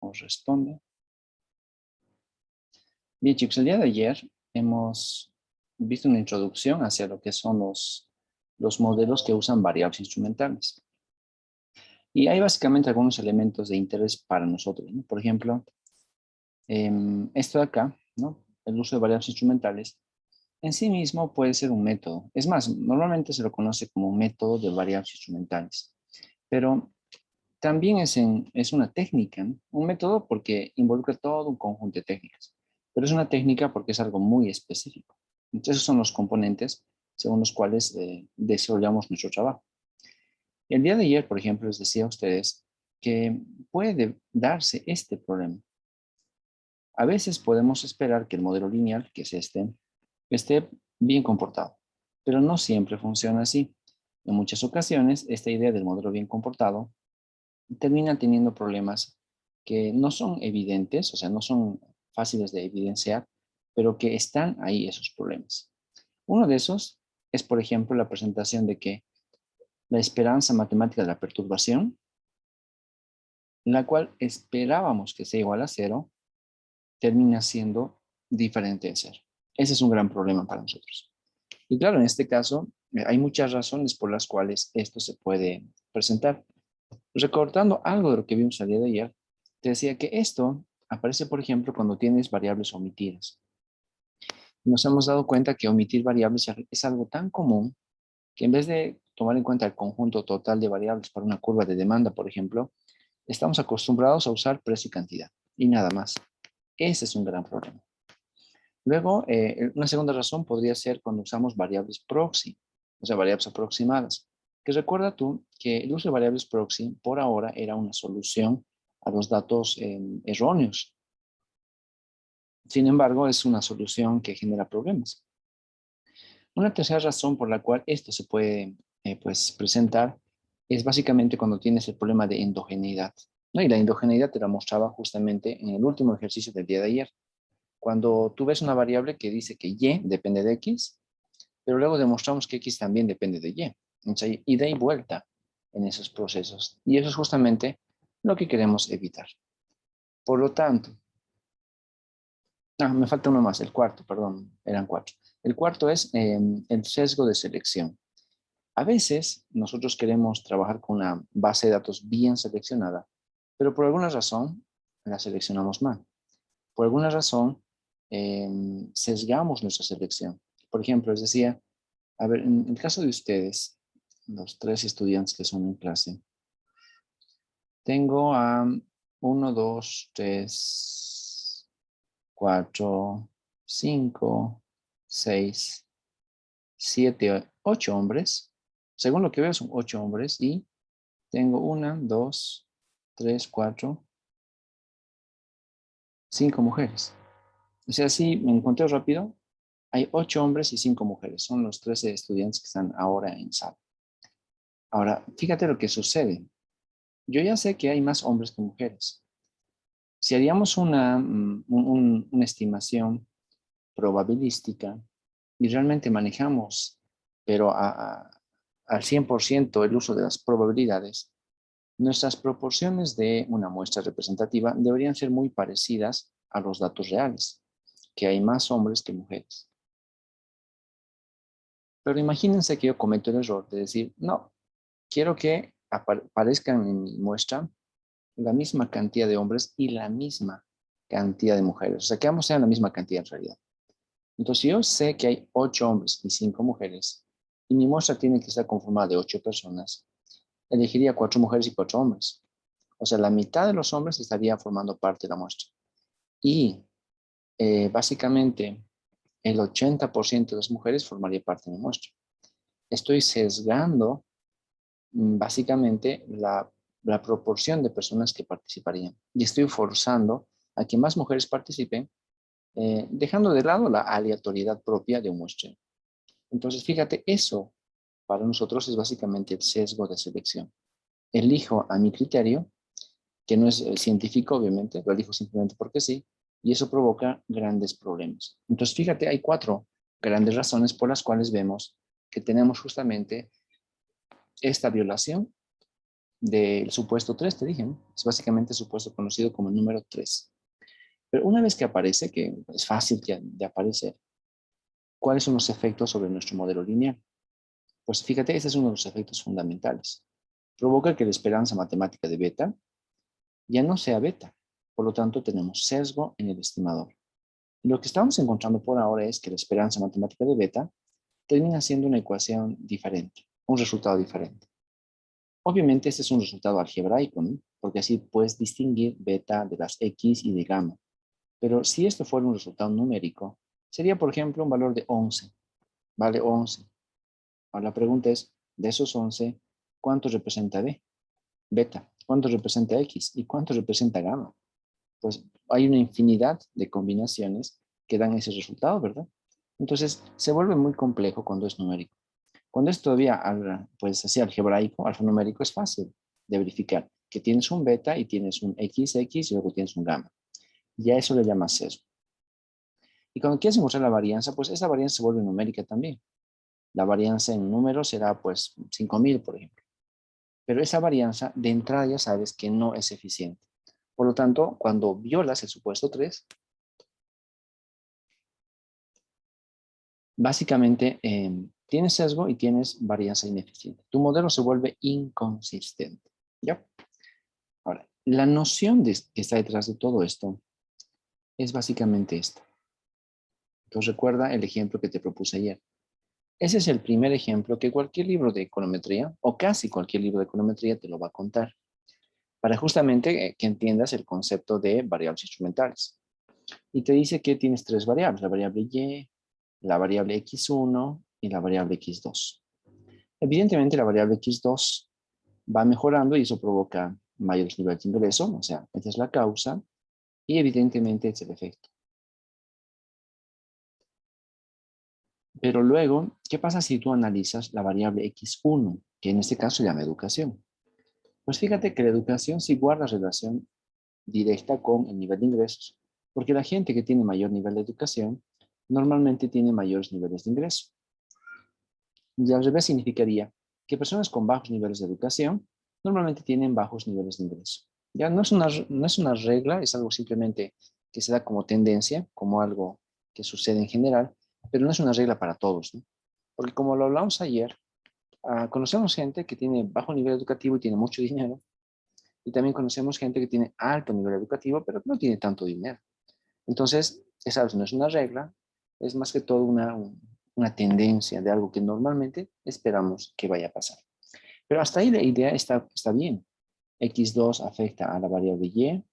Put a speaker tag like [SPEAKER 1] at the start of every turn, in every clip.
[SPEAKER 1] corresponde. Bien, chicos, el día de ayer hemos visto una introducción hacia lo que son los modelos que usan variables instrumentales. Y hay básicamente algunos elementos de interés para nosotros, ¿no? Por ejemplo, esto de acá, ¿no? El uso de variables instrumentales, en sí mismo puede ser un método. Es más, normalmente se lo conoce como un método de variables instrumentales. Pero también es una técnica, ¿no? Un método porque involucra todo un conjunto de técnicas. Pero es una técnica porque es algo muy específico. Entonces, esos son los componentes según los cuales desarrollamos nuestro trabajo. El día de ayer, por ejemplo, les decía a ustedes que puede darse este problema. A veces podemos esperar que el modelo lineal, que es este, esté bien comportado, pero no siempre funciona así. En muchas ocasiones, esta idea del modelo bien comportado termina teniendo problemas que no son evidentes, o sea, no son fáciles de evidenciar, pero que están ahí esos problemas. Uno de esos es, por ejemplo, la presentación de que la esperanza matemática de la perturbación, la cual esperábamos que sea igual a 0, termina siendo diferente de 0. Ese es un gran problema para nosotros. Y claro, en este caso, hay muchas razones por las cuales esto se puede presentar. Recordando algo de lo que vimos el día de ayer, te decía que esto aparece, por ejemplo, cuando tienes variables omitidas. Nos hemos dado cuenta que omitir variables es algo tan común que en vez de tomar en cuenta el conjunto total de variables para una curva de demanda, por ejemplo, estamos acostumbrados a usar precio y cantidad y nada más. Ese es un gran problema. Luego, una segunda razón podría ser cuando usamos variables proxy, o sea, variables aproximadas. Que recuerda tú que el uso de variables proxy por ahora era una solución a los datos erróneos. Sin embargo, es una solución que genera problemas. Una tercera razón por la cual esto se puede pues, presentar es básicamente cuando tienes el problema de endogeneidad, ¿no? Y la endogeneidad te la mostraba justamente en el último ejercicio del día de ayer. Cuando tú ves una variable que dice que y depende de x, pero luego demostramos que x también depende de y. Entonces hay ida y vuelta en esos procesos. Y eso es justamente lo que queremos evitar. Por lo tanto, me falta uno más, el cuarto, perdón, eran 4. El cuarto es el sesgo de selección. A veces nosotros queremos trabajar con una base de datos bien seleccionada, pero por alguna razón la seleccionamos mal. Por alguna razón sesgamos nuestra selección. Por ejemplo, les decía, a ver, en el caso de ustedes, los 3 estudiantes que son en clase, tengo a 1, 2, 3, 4, 5, 6, 7, 8 hombres. Según lo que veo son 8 hombres y tengo 1, 2, 3, 4, 5 mujeres. O sea, si me encontré rápido, hay 8 hombres y 5 mujeres. Son los 13 estudiantes que están ahora en sala. Ahora, fíjate lo que sucede. Yo ya sé que hay más hombres que mujeres. Si haríamos una estimación probabilística y realmente manejamos, pero al 100% el uso de las probabilidades, nuestras proporciones de una muestra representativa deberían ser muy parecidas a los datos reales, que hay más hombres que mujeres. Pero imagínense que yo cometo el error de decir, no, quiero que aparezcan en mi muestra la misma cantidad de hombres y la misma cantidad de mujeres. O sea, que ambos sean la misma cantidad en realidad. Entonces, si yo sé que hay 8 hombres y 5 mujeres, y mi muestra tiene que estar conformada de 8 personas, elegiría 4 mujeres y 4 hombres. O sea, la mitad de los hombres estaría formando parte de la muestra. Y básicamente el 80% de las mujeres formaría parte de mi muestra. Estoy sesgando básicamente la proporción de personas que participarían. Y estoy forzando a que más mujeres participen, dejando de lado la aleatoriedad propia de un muestreo. Entonces, fíjate, eso para nosotros es básicamente el sesgo de selección. Elijo a mi criterio, que no es científico, obviamente, lo elijo simplemente porque sí, y eso provoca grandes problemas. Entonces, fíjate, hay 4 grandes razones por las cuales vemos que tenemos justamente esta violación del supuesto 3, te dije, ¿no? Es básicamente el supuesto conocido como el número 3. Pero una vez que aparece, que es fácil de aparecer, ¿cuáles son los efectos sobre nuestro modelo lineal? Pues fíjate, este es uno de los efectos fundamentales. Provoca que la esperanza matemática de beta ya no sea beta. Por lo tanto, tenemos sesgo en el estimador. Y lo que estamos encontrando por ahora es que la esperanza matemática de beta termina siendo una ecuación diferente, un resultado diferente. Obviamente, este es un resultado algebraico, ¿no? Porque así puedes distinguir beta de las X y de gamma. Pero si esto fuera un resultado numérico, sería, por ejemplo, un valor de 11. Vale 11. Ahora la pregunta es, de esos 11, ¿cuánto representa B? Beta. ¿Cuánto representa X? ¿Y cuánto representa gamma? Pues hay una infinidad de combinaciones que dan ese resultado, ¿verdad? Entonces, se vuelve muy complejo cuando es numérico. Cuando es todavía, pues así algebraico, alfanumérico, es fácil de verificar que tienes un beta y tienes un XX y luego tienes un gamma. Y a eso le llamas sesgo. Y cuando quieres encontrar la varianza, pues esa varianza se vuelve numérica también. La varianza en números será pues 5000, por ejemplo. Pero esa varianza de entrada ya sabes que no es eficiente. Por lo tanto, cuando violas el supuesto 3, básicamente tienes sesgo y tienes varianza ineficiente. Tu modelo se vuelve inconsistente. ¿Ya? Ahora, la noción que está detrás de todo esto es básicamente esta. Entonces recuerda el ejemplo que te propuse ayer. Ese es el primer ejemplo que cualquier libro de econometría, o casi cualquier libro de econometría, te lo va a contar, para justamente que entiendas el concepto de variables instrumentales. Y te dice que tienes tres variables, la variable y, la variable x1 y la variable x2. Evidentemente la variable x2 va mejorando y eso provoca mayores niveles de ingreso, o sea, esta es la causa y evidentemente es el efecto. Pero luego, ¿qué pasa si tú analizas la variable x1, que en este caso se llama educación? Pues fíjate que la educación sí guarda relación directa con el nivel de ingresos, porque la gente que tiene mayor nivel de educación normalmente tiene mayores niveles de ingreso. Y al revés significaría que personas con bajos niveles de educación normalmente tienen bajos niveles de ingreso. Ya no es una regla, es algo simplemente que se da como tendencia, como algo que sucede en general, pero no es una regla para todos, ¿no? Porque como lo hablamos ayer, conocemos gente que tiene bajo nivel educativo y tiene mucho dinero, y también conocemos gente que tiene alto nivel educativo, pero no tiene tanto dinero. Entonces, esa no es una regla, es más que todo una tendencia de algo que normalmente esperamos que vaya a pasar. Pero hasta ahí la idea está bien. X2 afecta a la variable Y,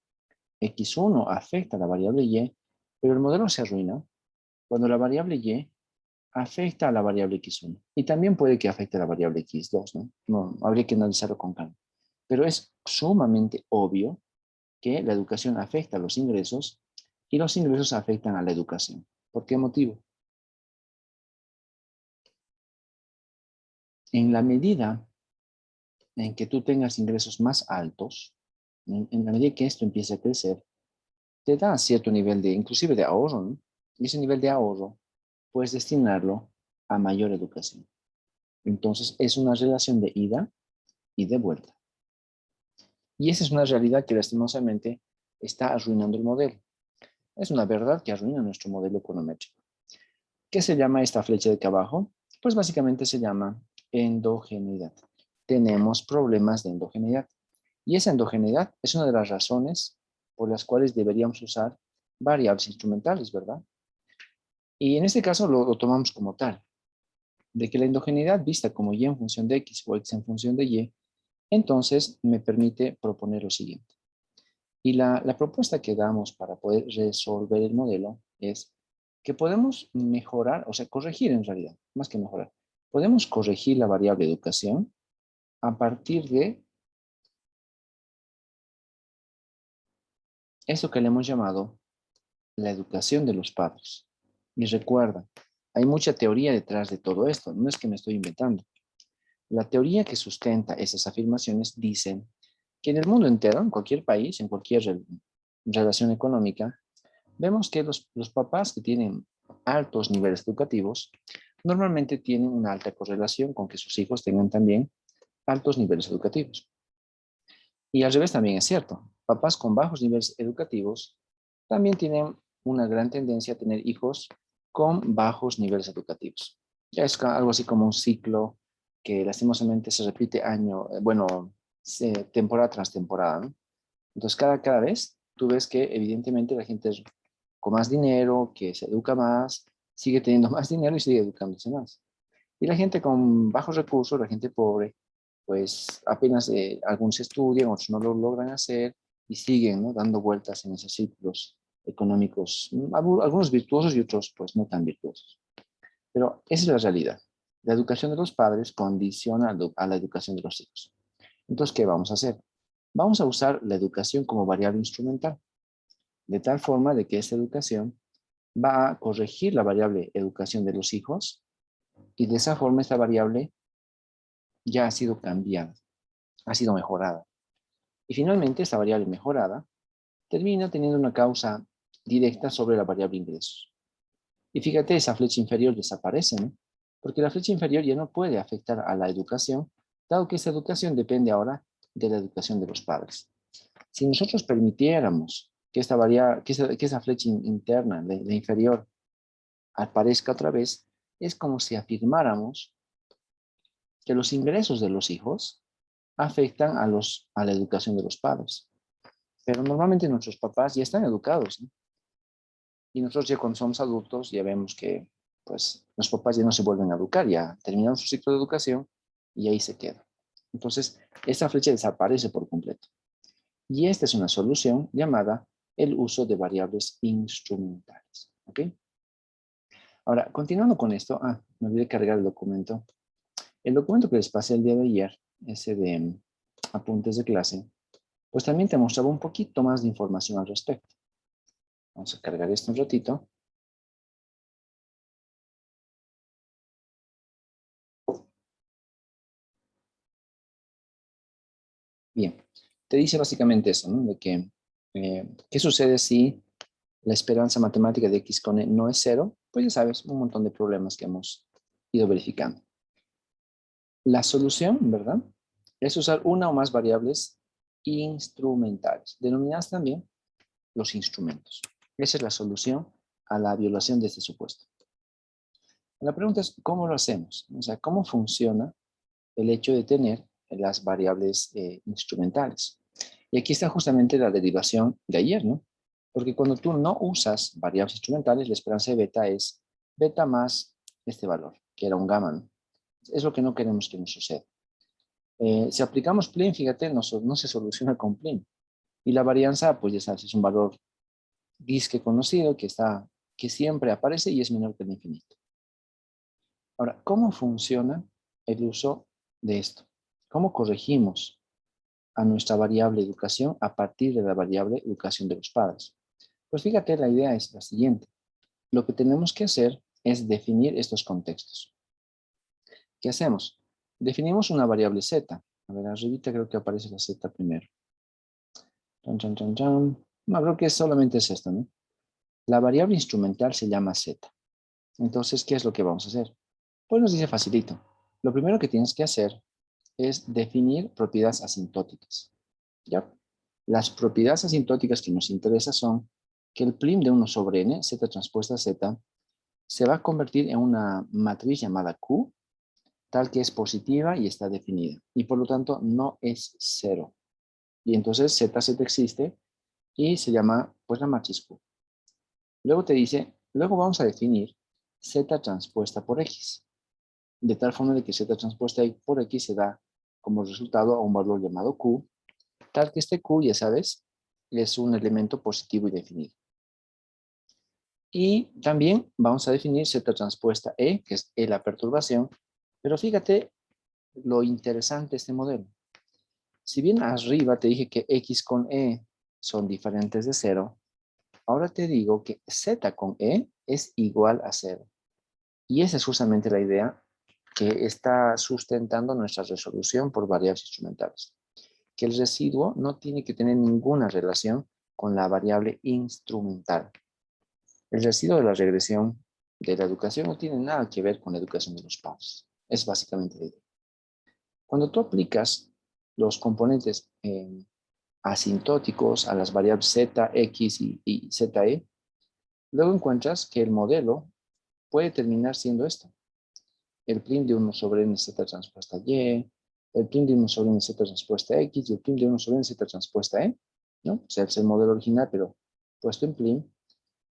[SPEAKER 1] X1 afecta a la variable Y, pero el modelo se arruina cuando la variable Y afecta a la variable X1. Y también puede que afecte a la variable X2, ¿no? No, habría que analizarlo con calma. Pero es sumamente obvio que la educación afecta a los ingresos y los ingresos afectan a la educación. ¿Por qué motivo? En la medida en que tú tengas ingresos más altos, en la medida que esto empiece a crecer, te da cierto nivel de, inclusive de ahorro, ¿no? Y ese nivel de ahorro puedes destinarlo a mayor educación. Entonces, es una relación de ida y de vuelta. Y esa es una realidad que lastimosamente está arruinando el modelo. Es una verdad que arruina nuestro modelo econométrico. ¿Qué se llama esta flecha de acá abajo? Pues básicamente se llama endogeneidad. Tenemos problemas de endogeneidad. Y esa endogeneidad es una de las razones por las cuales deberíamos usar variables instrumentales, ¿verdad? Y en este caso lo tomamos como tal, de que la endogeneidad vista como y en función de x o x en función de y, entonces me permite proponer lo siguiente. Y la propuesta que damos para poder resolver el modelo es que podemos mejorar, o sea, corregir en realidad, más que mejorar. Podemos corregir la variable educación a partir de eso que le hemos llamado la educación de los padres. Y recuerda, hay mucha teoría detrás de todo esto, no es que me estoy inventando. La teoría que sustenta esas afirmaciones dice que en el mundo entero, en cualquier país, en cualquier relación económica, vemos que los papás que tienen altos niveles educativos normalmente tienen una alta correlación con que sus hijos tengan también altos niveles educativos. Y al revés también es cierto. Papás con bajos niveles educativos también tienen una gran tendencia a tener hijos con bajos niveles educativos. Ya es algo así como un ciclo que lastimosamente se repite temporada tras temporada, ¿no? Entonces, cada vez tú ves que evidentemente la gente con más dinero, que se educa más, sigue teniendo más dinero y sigue educándose más. Y la gente con bajos recursos, la gente pobre, pues apenas algunos estudian, otros no lo logran hacer y siguen, ¿no?, dando vueltas en esos círculos económicos, algunos virtuosos y otros pues no tan virtuosos. Pero esa es la realidad. La educación de los padres condiciona a la educación de los hijos. Entonces, ¿qué vamos a hacer? Vamos a usar la educación como variable instrumental, de tal forma de que esta educación va a corregir la variable educación de los hijos y de esa forma esta variable ya ha sido cambiada, ha sido mejorada. Y finalmente esta variable mejorada termina teniendo una causa directa sobre la variable ingresos. Y fíjate, esa flecha inferior desaparece, ¿no? Porque la flecha inferior ya no puede afectar a la educación, dado que esa educación depende ahora de la educación de los padres. Si nosotros permitiéramos que esa flecha interna, la inferior, aparezca otra vez, es como si afirmáramos que los ingresos de los hijos afectan a la educación de los padres. Pero normalmente nuestros papás ya están educados, ¿no? Y nosotros ya cuando somos adultos ya vemos que pues los papás ya no se vuelven a educar, ya terminan su ciclo de educación y ahí se queda. Entonces, esa flecha desaparece por completo. Y esta es una solución llamada el uso de variables instrumentales. ¿Ok? Ahora, continuando con esto, me olvidé cargar el documento. El documento que les pasé el día de ayer, ese de apuntes de clase, pues también te mostraba un poquito más de información al respecto. Vamos a cargar esto un ratito. Bien, te dice básicamente eso, ¿no? De que, ¿qué sucede si la esperanza matemática de x con e no es cero? Pues ya sabes, un montón de problemas que hemos ido verificando. La solución, ¿verdad?, es usar una o más variables instrumentales, denominadas también los instrumentos. Esa es la solución a la violación de este supuesto. La pregunta es, ¿cómo lo hacemos? O sea, ¿cómo funciona el hecho de tener las variables instrumentales? Y aquí está justamente la derivación de ayer, ¿no? Porque cuando tú no usas variables instrumentales, la esperanza de beta es beta más este valor, que era un gamma, ¿no? Es lo que no queremos que nos suceda. Si aplicamos plin, fíjate, no se soluciona con plin. Y la varianza, pues ya sabes, es un valor disque conocido que siempre aparece y es menor que el infinito. Ahora, ¿cómo funciona el uso de esto? ¿Cómo corregimos a nuestra variable educación a partir de la variable educación de los padres? Pues fíjate, la idea es la siguiente. Lo que tenemos que hacer es definir estos contextos. ¿Qué hacemos? Definimos una variable z. A ver, arribita creo que aparece la z primero. No, creo que solamente es esto, ¿no? La variable instrumental se llama z. Entonces, ¿qué es lo que vamos a hacer? Pues nos dice facilito. Lo primero que tienes que hacer es definir propiedades asintóticas. ¿Ya? Las propiedades asintóticas que nos interesan son que el prim de 1 sobre n, z transpuesta z, se va a convertir en una matriz llamada Q, tal que es positiva y está definida. Y por lo tanto no es cero. Y entonces z existe y se llama pues la matriz Q. Luego te dice, luego vamos a definir z transpuesta por x. De tal forma de que z transpuesta por x se da como resultado a un valor llamado Q, tal que este Q, ya sabes, es un elemento positivo y definido. Y también vamos a definir z transpuesta E, que es E la perturbación, pero fíjate lo interesante de este modelo. Si bien arriba te dije que X con E son diferentes de cero, ahora te digo que Z con E es igual a cero. Y esa es justamente la idea que está sustentando nuestra resolución por variables instrumentales. Que el residuo no tiene que tener ninguna relación con la variable instrumental. El residuo de la regresión de la educación no tiene nada que ver con la educación de los padres. Es básicamente la idea. Cuando tú aplicas los componentes asintóticos a las variables z, x y ze, luego encuentras que el modelo puede terminar siendo esto. El prim de 1 sobre n z transpuesta y, el prim de 1 sobre n z transpuesta x y el prim de 1 sobre n z transpuesta e, ¿no? O sea, es el modelo original, pero puesto en prim.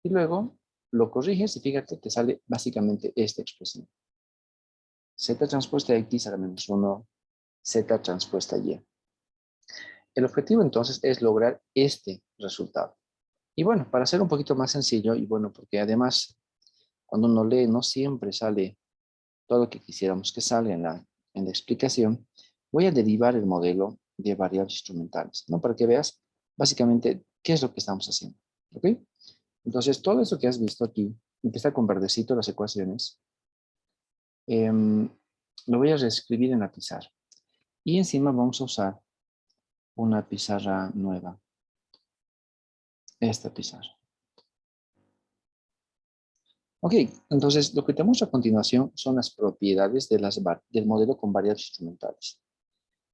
[SPEAKER 1] Y luego lo corriges y fíjate, te sale básicamente esta expresión. Z transpuesta x a la menos 1, z transpuesta y. El objetivo entonces es lograr este resultado. Y bueno, para hacer un poquito más sencillo, y bueno, porque además cuando uno lee no siempre sale todo lo que quisiéramos que salga en la explicación, voy a derivar el modelo de variables instrumentales, ¿no? Para que veas básicamente qué es lo que estamos haciendo, ¿ok? Entonces, todo eso que has visto aquí, empieza con verdecito las ecuaciones, lo voy a reescribir en la pizarra. Y encima vamos a usar una pizarra nueva. Esta pizarra. Ok, entonces lo que tenemos a continuación son las propiedades de del modelo con variables instrumentales.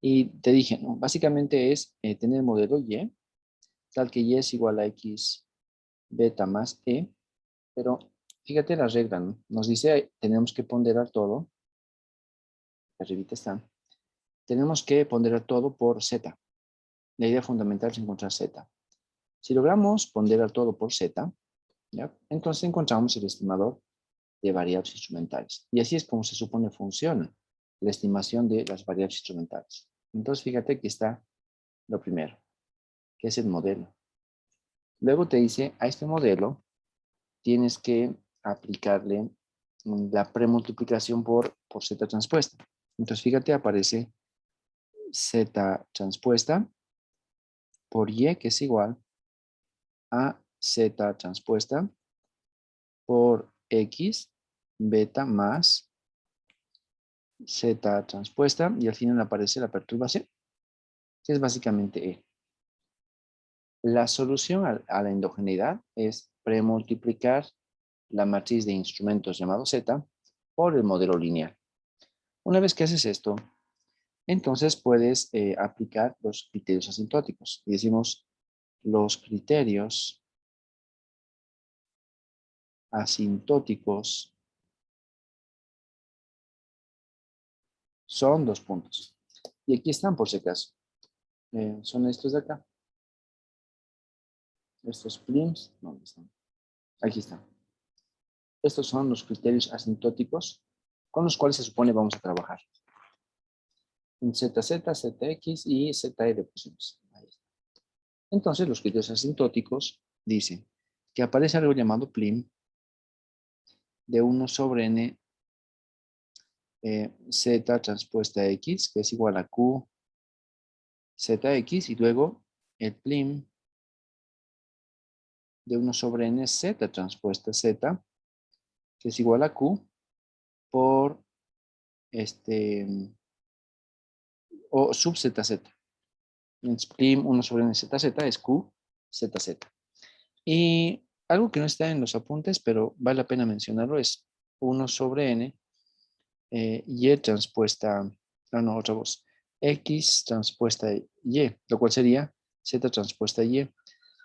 [SPEAKER 1] Y te dije, ¿no? Básicamente es tener el modelo Y, tal que Y es igual a X beta más E, pero fíjate la regla, ¿no? Nos dice, tenemos que ponderar todo, arribita está, tenemos que ponderar todo por Z. La idea fundamental es encontrar Z. Si logramos ponderar todo por Z, ¿ya? Entonces encontramos el estimador de variables instrumentales. Y así es como se supone funciona la estimación de las variables instrumentales. Entonces fíjate que está lo primero, que es el modelo. Luego te dice, a este modelo tienes que aplicarle la premultiplicación por Z transpuesta. Entonces fíjate, aparece Z transpuesta por Y, que es igual a Z transpuesta por X beta más Z transpuesta, y al final aparece la perturbación, que es básicamente E. La solución a la endogeneidad es premultiplicar la matriz de instrumentos llamado Z por el modelo lineal. Una vez que haces esto, entonces puedes aplicar los criterios asintóticos. Y decimos, los criterios asintóticos son 2 puntos. Y aquí están por si acaso. Son estos de acá. Estos prims, ¿dónde están? Aquí están. Estos son los criterios asintóticos con los cuales se supone vamos a trabajar. En ZZ, ZX y ZL pusimos. Ahí está. Entonces, los criterios asintóticos dicen que aparece algo llamado plim de 1 sobre n Z transpuesta X, que es igual a Q ZX, y luego el plim de 1 sobre n Z transpuesta Z, que es igual a Q por o sub ZZ. Entonces, plim 1 sobre n ZZ es Q ZZ. Y algo que no está en los apuntes, pero vale la pena mencionarlo, es 1 sobre n y transpuesta, no, otra voz, X transpuesta Y, lo cual sería Z transpuesta Y,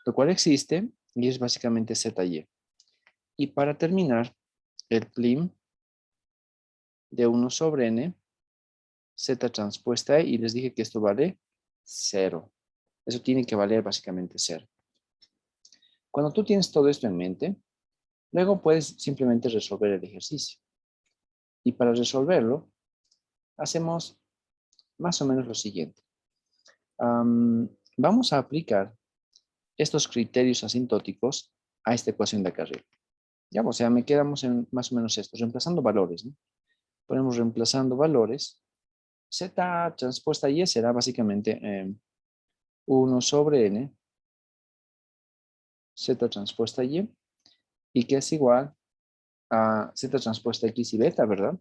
[SPEAKER 1] lo cual existe y es básicamente ZY. Y para terminar, el plim de 1 sobre n, Z transpuesta Y, y les dije que esto vale 0. Eso tiene que valer básicamente 0. Cuando tú tienes todo esto en mente, luego puedes simplemente resolver el ejercicio. Y para resolverlo, hacemos más o menos lo siguiente. Vamos a aplicar estos criterios asintóticos a esta ecuación de acá arriba. Ya, o sea, me quedamos en más o menos esto, reemplazando valores, ¿no? Ponemos reemplazando valores. Z transpuesta Y será básicamente 1 sobre n, Z transpuesta y que es igual a Z transpuesta X y beta, ¿verdad?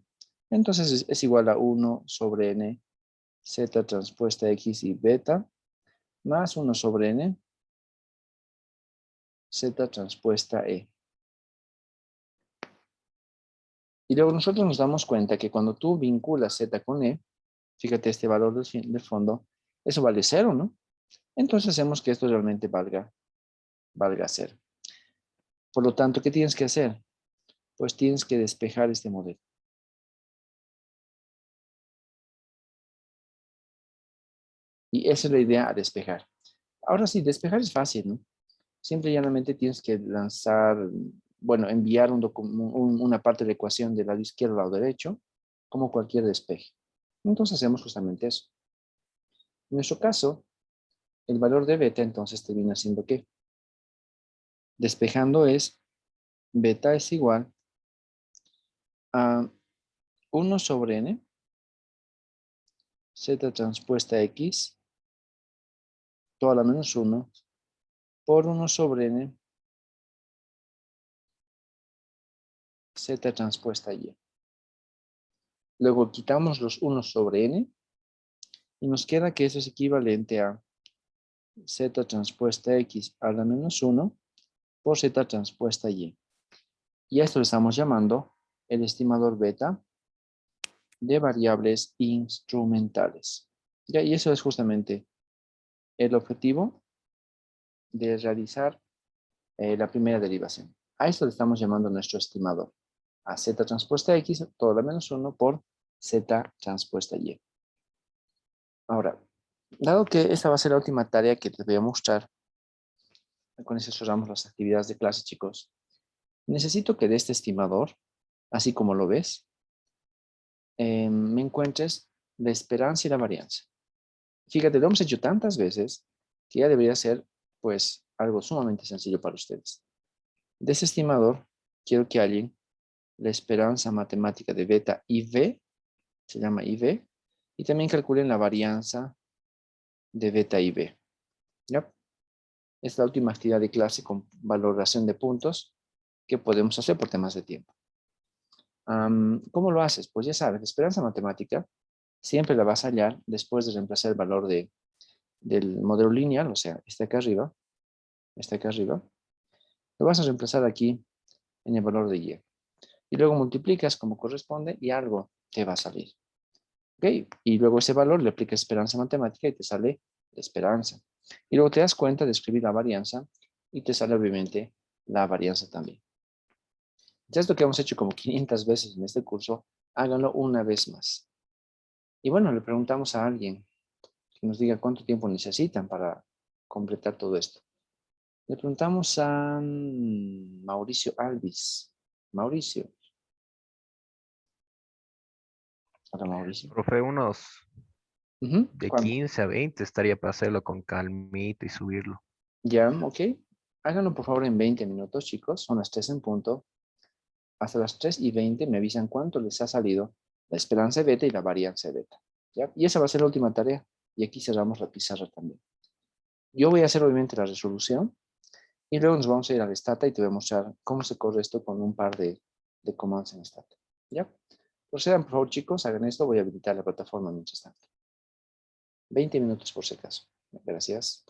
[SPEAKER 1] Entonces es igual a 1 sobre n, Z transpuesta X y beta, más 1 sobre n, Z transpuesta E. Y luego nosotros nos damos cuenta que cuando tú vinculas Z con E, fíjate este valor del fondo, eso vale 0, ¿no? entonces hacemos que esto realmente valga ser. Por lo tanto, ¿qué tienes que hacer? Pues tienes que despejar este modelo. Y esa es la idea, a despejar. Ahora sí, despejar es fácil, ¿no? Simple y llanamente tienes que lanzar, bueno, enviar una parte de la ecuación del lado izquierdo al lado derecho, como cualquier despeje. Entonces hacemos justamente eso. En nuestro caso, el valor de beta entonces termina siendo ¿qué? Despejando es, beta es igual a 1 sobre n, z transpuesta x, toda la menos 1, por 1 sobre n, z transpuesta y. Luego quitamos los 1 sobre n y nos queda que eso es equivalente a z transpuesta x a la menos 1 por z transpuesta y. Y a esto le estamos llamando el estimador beta de variables instrumentales. ¿Ya? Y eso es justamente el objetivo de realizar la primera derivación. A esto le estamos llamando nuestro estimador. A z transpuesta x, todo la menos 1 por z transpuesta y. Ahora, dado que esta va a ser la última tarea que les voy a mostrar, con eso cerramos las actividades de clase, chicos. Necesito que de este estimador, así como lo ves, me encuentres la esperanza y la varianza. Fíjate, lo hemos hecho tantas veces que ya debería ser, pues, algo sumamente sencillo para ustedes. De ese estimador, quiero que alguien la esperanza matemática de beta y v, se llama IV, y también calculen la varianza de beta y v. ¿Ya? Es la última actividad de clase con valoración de puntos que podemos hacer por temas de tiempo. ¿Cómo lo haces? Pues ya sabes, la esperanza matemática siempre la vas a hallar después de reemplazar el valor del modelo lineal, o sea, este acá arriba, lo vas a reemplazar aquí en el valor de y. Y luego multiplicas como corresponde y algo te va a salir. ¿Ok? Y luego ese valor le aplicas esperanza matemática y te sale la esperanza. Y luego te das cuenta de escribir la varianza y te sale obviamente la varianza también. Ya esto que hemos hecho como 500 veces en este curso, háganlo una vez más. Y bueno, le preguntamos a alguien que nos diga cuánto tiempo necesitan para completar todo esto. Le preguntamos a Mauricio Alvis. Mauricio. Hola, Mauricio.
[SPEAKER 2] Profe, unos
[SPEAKER 1] Ujú.
[SPEAKER 2] de
[SPEAKER 1] ¿Cuándo?
[SPEAKER 2] 15 a 20 estaría para hacerlo con calmita y subirlo.
[SPEAKER 1] Ya, ok. Háganlo por favor en 20 minutos, chicos. Son las 3 en punto. Hasta las 3:20 me avisan cuánto les ha salido la esperanza de beta y la varianza de beta. ¿Ya? Y esa va a ser la última tarea. Y aquí cerramos la pizarra también. Yo voy a hacer obviamente la resolución y luego nos vamos a ir al Stata y te voy a mostrar cómo se corre esto con un par de comandos en Stata. ¿Ya? Procedan, por favor, chicos, hagan esto. Voy a habilitar la plataforma mientras tanto. 20 minutos por si acaso. Gracias.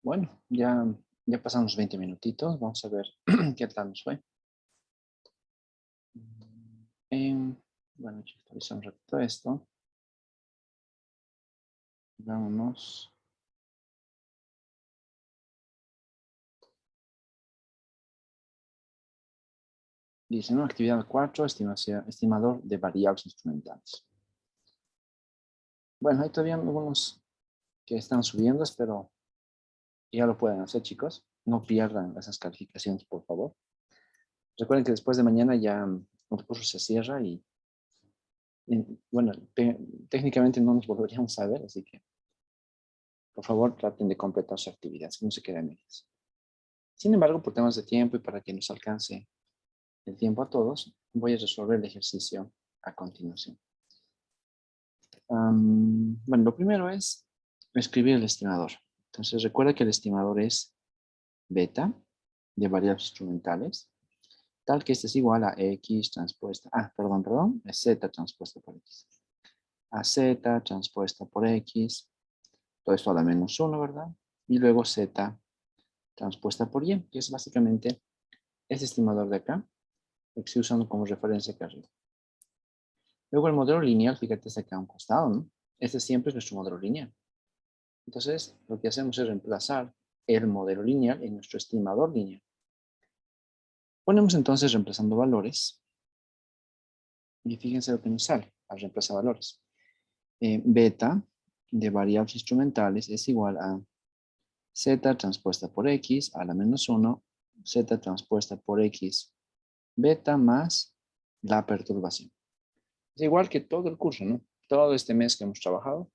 [SPEAKER 1] Bueno, ya pasamos 20 minutitos. Vamos a ver qué tal nos fue. Bueno, yo actualizo un ratito esto. Vámonos. Dice, ¿no? Actividad 4, estimador de variables instrumentales. Bueno, hay todavía algunos que están subiendo, pero ya lo pueden hacer, chicos. No pierdan esas calificaciones, por favor. Recuerden que después de mañana ya el curso se cierra bueno, técnicamente no nos volveríamos a ver, así que por favor traten de completar sus actividades, que no se queden medias. Sin embargo, por temas de tiempo y para que nos alcance el tiempo a todos, voy a resolver el ejercicio a continuación. Bueno, lo primero es escribir el estimador. Entonces, recuerda que el estimador es beta de variables instrumentales, tal que este es igual a x transpuesta, es z transpuesta por x. A z transpuesta por x, todo esto a la menos 1, ¿verdad? Y luego z transpuesta por y, que es básicamente este estimador de acá, que estoy usando como referencia acá arriba. Luego el modelo lineal, fíjate, está acá a un costado, ¿no? Este siempre es nuestro modelo lineal. Entonces, lo que hacemos es reemplazar el modelo lineal en nuestro estimador lineal. Ponemos entonces reemplazando valores. Y fíjense lo que nos sale al reemplazar valores. Beta de variables instrumentales es igual a z transpuesta por x a la menos 1, z transpuesta por x beta más la perturbación. Es igual que todo el curso, ¿no? Todo este mes que hemos trabajado,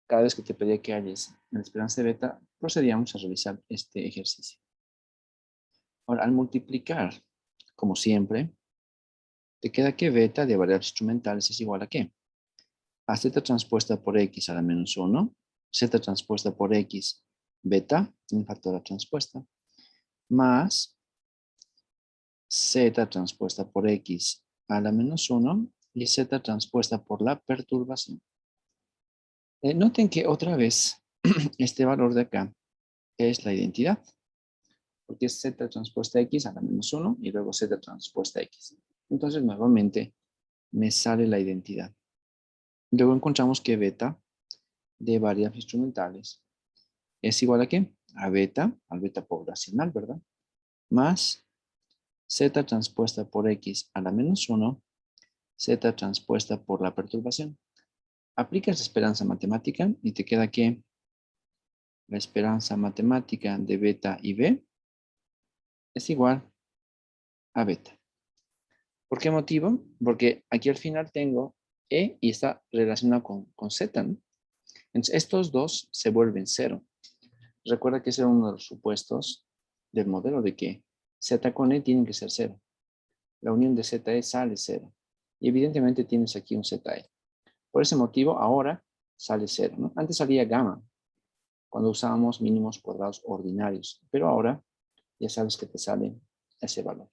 [SPEAKER 1] cada vez que te pedía que halles la esperanza de beta, procedíamos a realizar este ejercicio. Ahora, al multiplicar, como siempre, te queda que beta de variables instrumentales es igual a ¿qué? A z transpuesta por x a la menos 1, z transpuesta por x beta, un factor de transpuesta, más z transpuesta por x a la menos 1 y z transpuesta por la perturbación. Noten que otra vez este valor de acá es la identidad, porque es z transpuesta x a la menos 1 y luego z transpuesta x. Entonces nuevamente me sale la identidad. Luego encontramos que beta de variables instrumentales es igual a ¿qué? A beta, al beta poblacional, ¿verdad? Más z transpuesta por x a la menos 1, z transpuesta por la perturbación. Aplicas la esperanza matemática y te queda que la esperanza matemática de beta y b es igual a beta. ¿Por qué motivo? Porque aquí al final tengo e y está relacionado con z, ¿no? Entonces estos dos se vuelven 0. Recuerda que ese era uno de los supuestos del modelo de que z con e tienen que ser 0. La unión de ZE sale 0. Y evidentemente tienes aquí un ZE. Por ese motivo, ahora sale 0, ¿no? Antes salía gamma, cuando usábamos mínimos cuadrados ordinarios. Pero ahora ya sabes que te sale ese valor.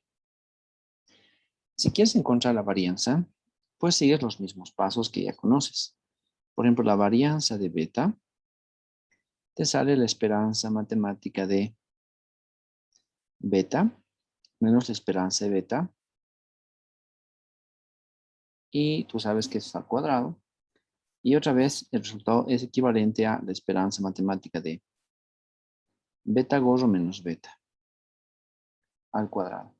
[SPEAKER 1] Si quieres encontrar la varianza, pues sigues los mismos pasos que ya conoces. Por ejemplo, la varianza de beta, te sale la esperanza matemática de beta menos la esperanza de beta. Y tú sabes que eso es al cuadrado. Y otra vez, el resultado es equivalente a la esperanza matemática de beta gorro menos beta al cuadrado.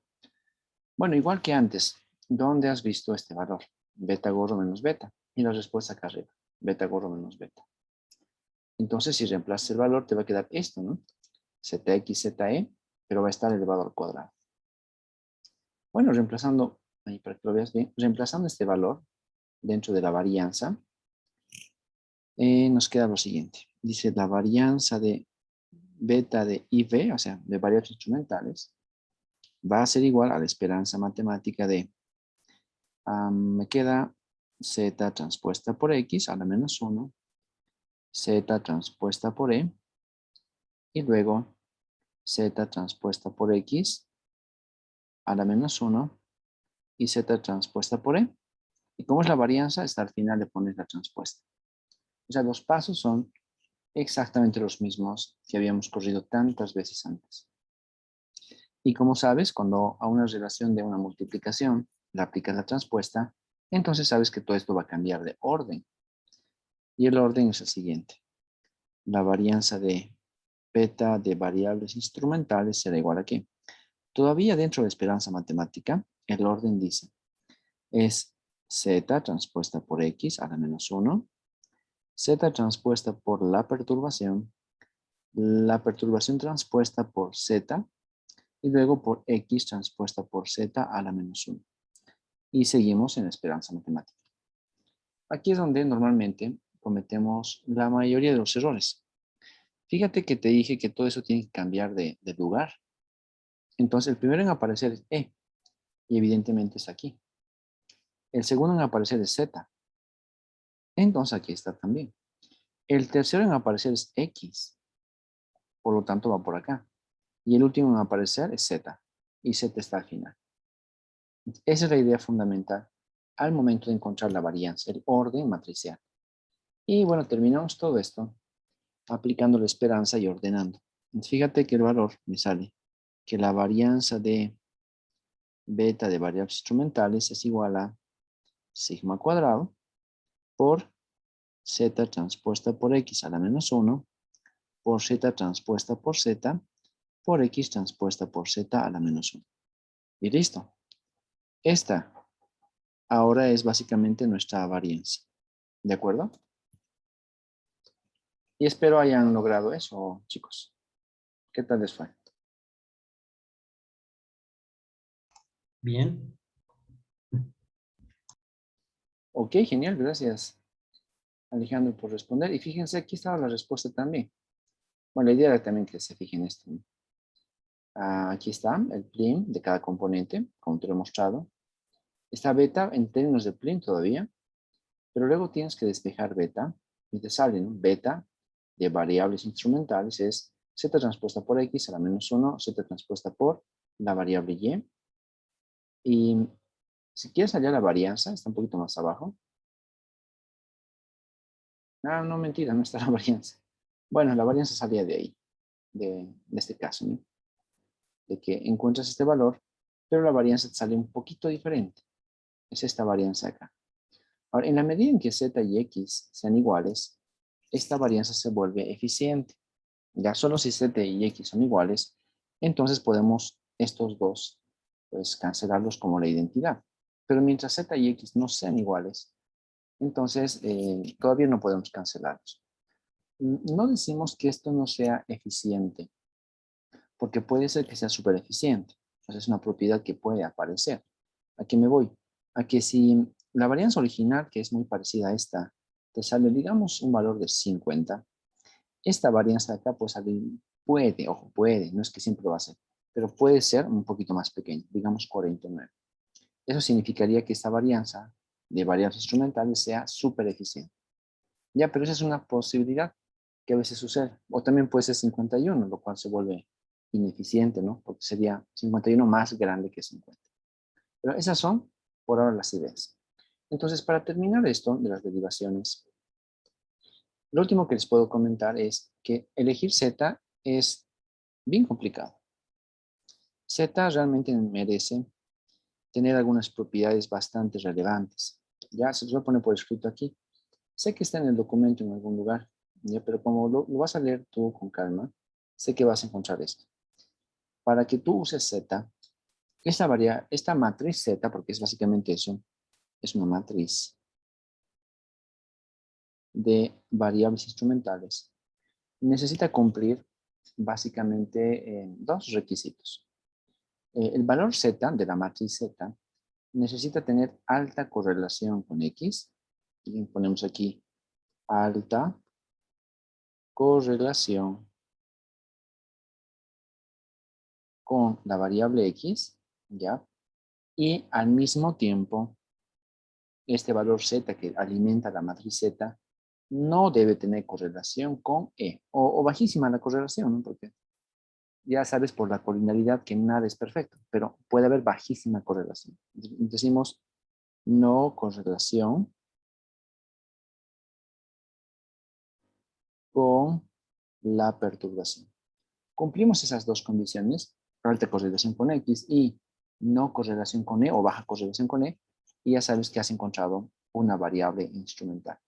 [SPEAKER 1] Bueno, igual que antes, ¿dónde has visto este valor? Beta gorro menos beta. Y la respuesta acá arriba, beta gorro menos beta. Entonces, si reemplazas el valor, te va a quedar esto, ¿no? Zx, Ze, pero va a estar elevado al cuadrado. Bueno, reemplazando, ahí para que lo veas bien, reemplazando este valor dentro de la varianza, nos queda lo siguiente. Dice la varianza de beta de IV, o sea, de variables instrumentales, va a ser igual a la esperanza matemática de, me queda Z transpuesta por X a la menos 1, Z transpuesta por E, y luego Z transpuesta por X a la menos 1 y Z transpuesta por E. Y como es la varianza, hasta al final le pones la transpuesta. O sea, los pasos son exactamente los mismos que habíamos corrido tantas veces antes. Y como sabes, cuando a una relación de una multiplicación le aplicas la transpuesta, entonces sabes que todo esto va a cambiar de orden. Y el orden es el siguiente. La varianza de beta de variables instrumentales será igual a ¿qué? Todavía dentro de esperanza matemática, el orden dice, es z transpuesta por x a la menos 1, z transpuesta por la perturbación transpuesta por z, y luego por x transpuesta por z a la menos 1. Y seguimos en esperanza matemática. Aquí es donde normalmente cometemos la mayoría de los errores. Fíjate que te dije que todo eso tiene que cambiar de lugar. Entonces el primero en aparecer es e, y evidentemente es aquí. El segundo en aparecer es z, entonces aquí está también. El tercero en aparecer es x, por lo tanto va por acá. Y el último en aparecer es z, y z está al final. Esa es la idea fundamental al momento de encontrar la varianza, el orden matricial. Y bueno, terminamos todo esto aplicando la esperanza y ordenando. Fíjate que el valor me sale que la varianza de beta de variables instrumentales es igual a sigma cuadrado por z transpuesta por x a la menos 1 por z transpuesta por z por x transpuesta por z a la menos 1. Y listo. Esta ahora es básicamente nuestra varianza. ¿De acuerdo? Y espero hayan logrado eso, chicos. ¿Qué tal les fue?
[SPEAKER 3] Bien.
[SPEAKER 1] Ok, genial, gracias, Alejandro, por responder. Y fíjense, aquí estaba la respuesta también. Bueno, la idea era también que se fijen esto, ¿no? Aquí está el plim de cada componente, como te lo he mostrado. Está beta en términos de plim todavía, pero luego tienes que despejar beta y te sale, ¿no? Beta de variables instrumentales es z transpuesta por x a la menos 1, z transpuesta por la variable y. Y si quieres hallar la varianza, está un poquito más abajo. Ah, no, mentira, no está la varianza. Bueno, la varianza salía de ahí, de este caso, ¿no? De que encuentras este valor, pero la varianza te sale un poquito diferente. Es esta varianza acá. Ahora, en la medida en que z y x sean iguales, esta varianza se vuelve eficiente. Ya solo si z y x son iguales, entonces podemos estos dos, pues, cancelarlos como la identidad. Pero mientras z y x no sean iguales, entonces todavía no podemos cancelarlos. No decimos que esto no sea eficiente, porque puede ser que sea súper eficiente. Es una propiedad que puede aparecer. ¿A qué me voy? A que si la varianza original, que es muy parecida a esta, te sale, digamos, un valor de 50, esta varianza de acá pues puede, ojo, puede, no es que siempre lo va a ser, pero puede ser un poquito más pequeño, digamos 49. Eso significaría que esta varianza de variables instrumentales sea súper eficiente. Ya, pero esa es una posibilidad que a veces sucede. O también puede ser 51, lo cual se vuelve ineficiente, ¿no? Porque sería 51 más grande que 50. Pero esas son, por ahora, las ideas. Entonces, para terminar esto de las derivaciones, lo último que les puedo comentar es que elegir Z es bien complicado. Z realmente merece tener algunas propiedades bastante relevantes. Ya se los voy a poner por escrito aquí. Sé que está en el documento en algún lugar, ¿ya? Pero como lo vas a leer tú con calma, sé que vas a encontrar esto. Para que tú uses Z, esta matriz Z, porque es básicamente eso, es una matriz de variables instrumentales, necesita cumplir básicamente dos requisitos. El valor Z de la matriz Z necesita tener alta correlación con X, y ponemos aquí alta correlación con la variable X, ¿ya? Y al mismo tiempo, este valor Z que alimenta la matriz Z no debe tener correlación con E, o bajísima la correlación, ¿no? Porque ya sabes por la colinealidad que nada es perfecto, pero puede haber bajísima correlación. Decimos no correlación con la perturbación. Cumplimos esas dos condiciones, alta correlación con X y no correlación con E o baja correlación con E, y ya sabes que has encontrado una variable instrumental.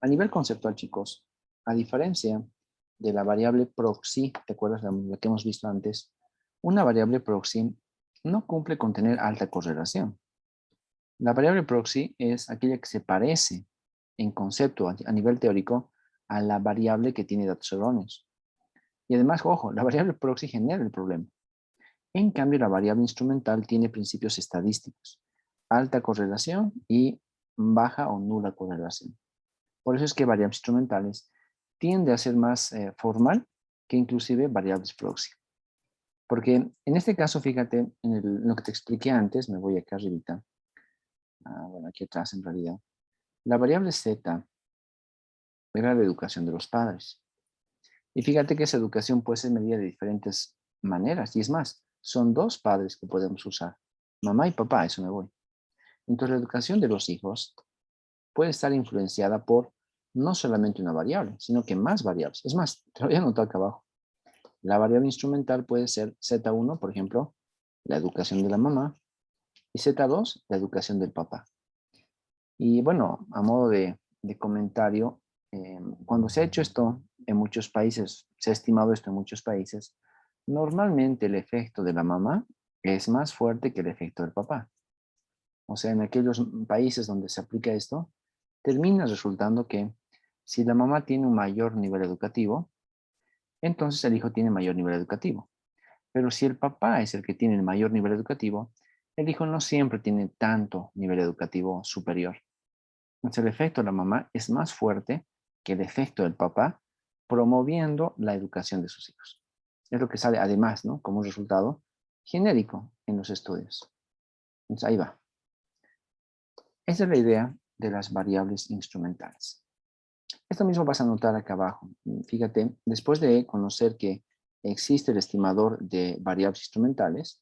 [SPEAKER 1] A nivel conceptual, chicos, a diferencia de la variable proxy, ¿te acuerdas de la que hemos visto antes? Una variable proxy no cumple con tener alta correlación. La variable proxy es aquella que se parece en concepto a nivel teórico a la variable que tiene datos erróneos. Y además, ojo, la variable proxy genera el problema. En cambio, la variable instrumental tiene principios estadísticos, alta correlación y baja o nula correlación. Por eso es que variables instrumentales tiende a ser más formal que inclusive variables proxy. Porque en este caso, fíjate, en lo que te expliqué antes, me voy acá arribita, bueno, aquí atrás en realidad, la variable z era la educación de los padres. Y fíjate que esa educación puede ser medida de diferentes maneras. Y es más, son dos padres que podemos usar. Mamá y papá, eso me voy. Entonces la educación de los hijos puede estar influenciada por no solamente una variable, sino que más variables. Es más, te lo voy a anotar acá abajo. La variable instrumental puede ser Z1, por ejemplo, la educación de la mamá, y Z2, la educación del papá. Y bueno, a modo de comentario, cuando se ha hecho esto en muchos países, se ha estimado esto en muchos países, normalmente el efecto de la mamá es más fuerte que el efecto del papá. O sea, en aquellos países donde se aplica esto, termina resultando que si la mamá tiene un mayor nivel educativo, entonces el hijo tiene mayor nivel educativo. Pero si el papá es el que tiene el mayor nivel educativo, el hijo no siempre tiene tanto nivel educativo superior. Entonces el efecto de la mamá es más fuerte que el efecto del papá, promoviendo la educación de sus hijos. Es lo que sale además, ¿no? Como un resultado genérico en los estudios. Entonces ahí va. Esa es la idea de las variables instrumentales. Esto mismo vas a notar acá abajo. Fíjate, después de conocer que existe el estimador de variables instrumentales,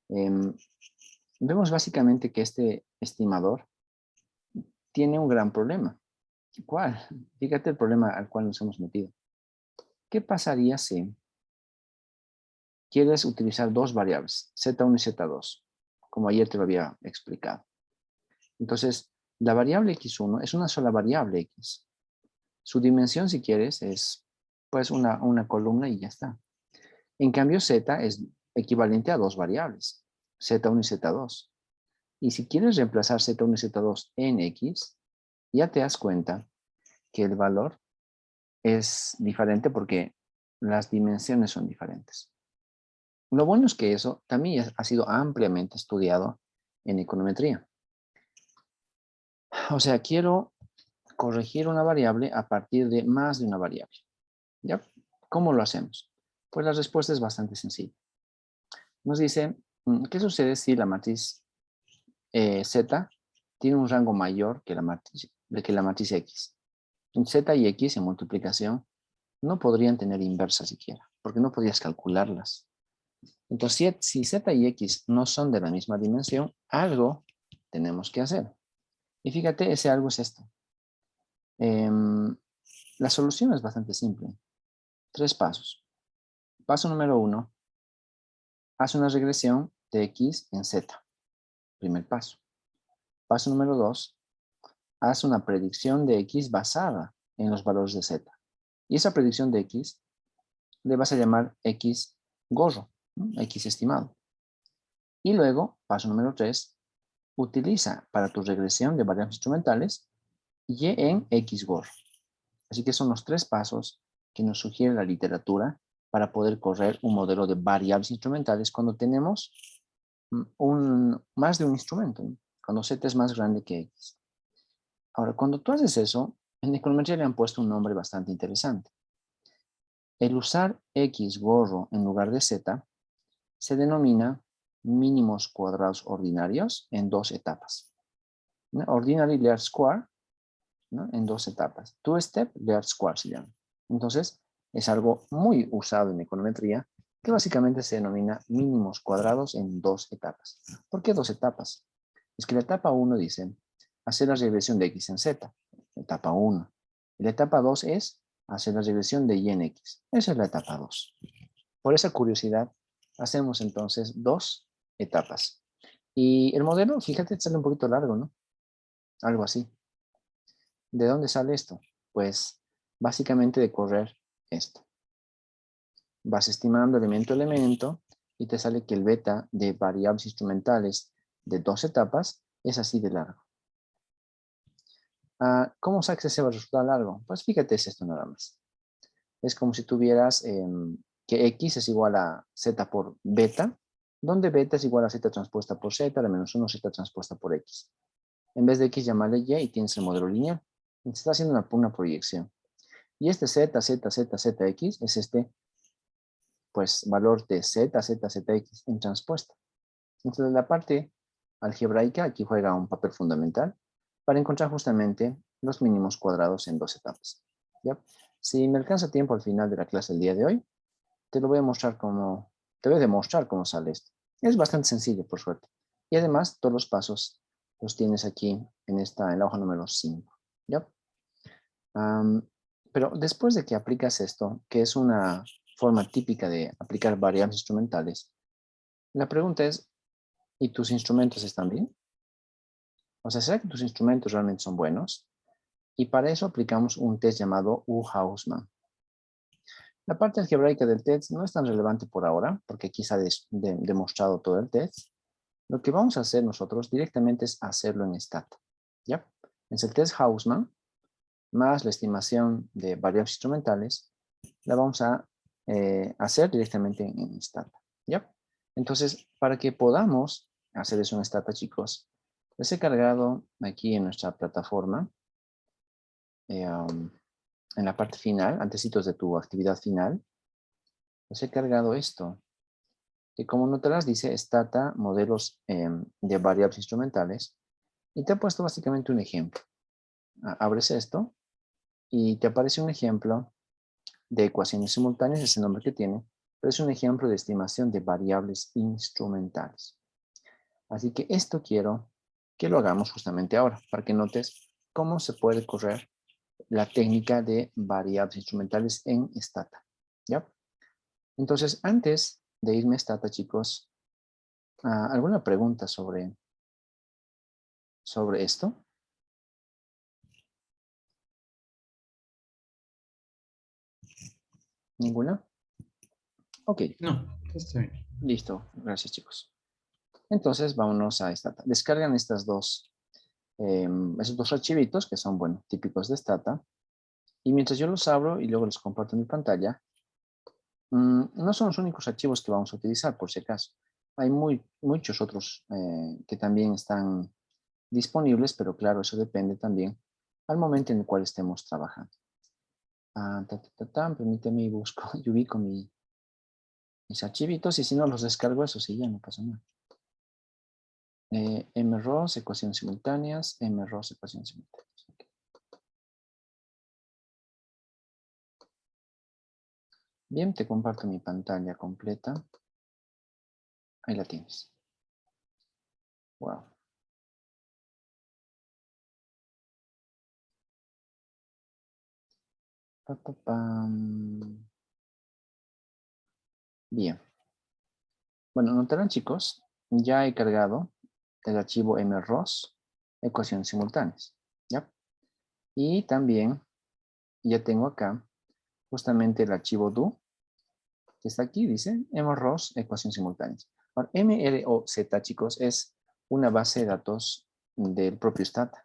[SPEAKER 1] vemos básicamente que este estimador tiene un gran problema. ¿Cuál? Fíjate el problema al cual nos hemos metido. ¿Qué pasaría si quieres utilizar dos variables, Z1 y Z2, como ayer te lo había explicado? Entonces, la variable X1 es una sola variable X. Su dimensión, si quieres, es pues una columna y ya está. En cambio, Z es equivalente a dos variables, Z1 y Z2. Y si quieres reemplazar Z1 y Z2 en X, ya te das cuenta que el valor es diferente porque las dimensiones son diferentes. Lo bueno es que eso también ha sido ampliamente estudiado en econometría. O sea, quiero corregir una variable a partir de más de una variable. ¿Ya? ¿Cómo lo hacemos? Pues la respuesta es bastante sencilla. Nos dice, ¿qué sucede si la matriz Z tiene un rango mayor que la matriz X? Z y X en multiplicación no podrían tener inversa siquiera, porque no podrías calcularlas. Entonces, si Z y X no son de la misma dimensión, algo tenemos que hacer. Y fíjate, ese algo es esto. La solución es bastante simple. 3 pasos. Paso número 1. Haz una regresión de X en Z. Primer paso. Paso número 2. Haz una predicción de X basada en los valores de Z. Y esa predicción de X le vas a llamar X gorro, ¿no? X estimado. Y luego, paso número 3, utiliza para tu regresión de variables instrumentales Y en X gorro. Así que son los 3 pasos que nos sugiere la literatura para poder correr un modelo de variables instrumentales cuando tenemos más de un instrumento, ¿no? Cuando Z es más grande que X. Ahora, cuando tú haces eso, en econometría le han puesto un nombre bastante interesante. El usar X gorro en lugar de Z se denomina mínimos cuadrados ordinarios en 2 etapas. ¿No? Ordinary least square, ¿no? En 2 etapas. Two-step least square se llama. Entonces, es algo muy usado en econometría que básicamente se denomina mínimos cuadrados en 2 etapas. ¿Por qué 2 etapas? Es que la etapa 1 dice hacer la regresión de X en Z. Etapa 1. Y la etapa 2 es hacia la regresión de y en X. Esa es la etapa 2. Por esa curiosidad, hacemos entonces 2 etapas. Y el modelo, fíjate, sale un poquito largo, ¿no? Algo así. ¿De dónde sale esto? Pues básicamente de correr esto. Vas estimando elemento a elemento y te sale que el beta de variables instrumentales de 2 etapas es así de largo. ¿Cómo sacas ese resultado largo? Pues fíjate, es esto nada más. Es como si tuvieras que X es igual a Z por beta, donde beta es igual a Z transpuesta por Z, la menos 1 Z transpuesta por X. En vez de X, llamarle Y y tienes el modelo lineal. Se está haciendo una proyección. Y este Z, Z, Z, Z, X es este, pues, valor de Z, Z, Z, X en transpuesta. Entonces, la parte algebraica aquí juega un papel fundamental para encontrar justamente los mínimos cuadrados en 2 etapas. ¿Ya? Si me alcanza tiempo al final de la clase del día de hoy, te voy a demostrar cómo sale esto. Es bastante sencillo, por suerte. Y además, todos los pasos los tienes aquí en la hoja número 5. ¿Ya? Pero después de que aplicas esto, que es una forma típica de aplicar variables instrumentales, la pregunta es, ¿y tus instrumentos están bien? O sea, ¿será que tus instrumentos realmente son buenos? Y para eso aplicamos un test llamado U-Hausmann. La parte algebraica del test no es tan relevante por ahora, porque aquí se ha demostrado todo el test. Lo que vamos a hacer nosotros directamente es hacerlo en Stata. ¿Ya? Es el test Hausmann, más la estimación de variables instrumentales, la vamos a hacer directamente en Stata. ¿Ya? Entonces, para que podamos hacer eso en Stata, chicos, les he cargado aquí en nuestra plataforma, en la parte final, antecitos de tu actividad final, les he cargado esto, que como notarás dice Stata, modelos de variables instrumentales, y te he puesto básicamente un ejemplo. Abres esto y te aparece un ejemplo de ecuaciones simultáneas, es el nombre que tiene, pero es un ejemplo de estimación de variables instrumentales. Así que esto quiero que lo hagamos justamente ahora, para que notes cómo se puede correr la técnica de variables instrumentales en Stata. ¿Ya? Entonces, antes de irme a Stata, chicos, ¿alguna pregunta sobre esto? ¿Ninguna? Ok,
[SPEAKER 3] No, está bien.
[SPEAKER 1] listo. Gracias, chicos. Entonces, vámonos a Stata. Descargan esos dos archivitos que son, bueno, típicos de Stata. Y mientras yo los abro y luego los comparto en mi pantalla, no son los únicos archivos que vamos a utilizar, por si acaso. Hay muchos otros que también están disponibles, pero claro, eso depende también al momento en el cual estemos trabajando. Permíteme, busco y ubico mis archivitos, y si no los descargo, eso sí, ya no pasa nada. MROS, ecuaciones simultáneas, MROS, ecuaciones simultáneas. Okay. Bien, te comparto mi pantalla completa. Ahí la tienes. Wow. Bien. Bueno, notarán, chicos, ya he cargado el archivo MROS, ecuaciones simultáneas. ¿Ya? Y también ya tengo acá justamente el archivo do, que está aquí, dice MROS, ecuaciones simultáneas. Ahora, MROZ, chicos, es una base de datos del propio Stata.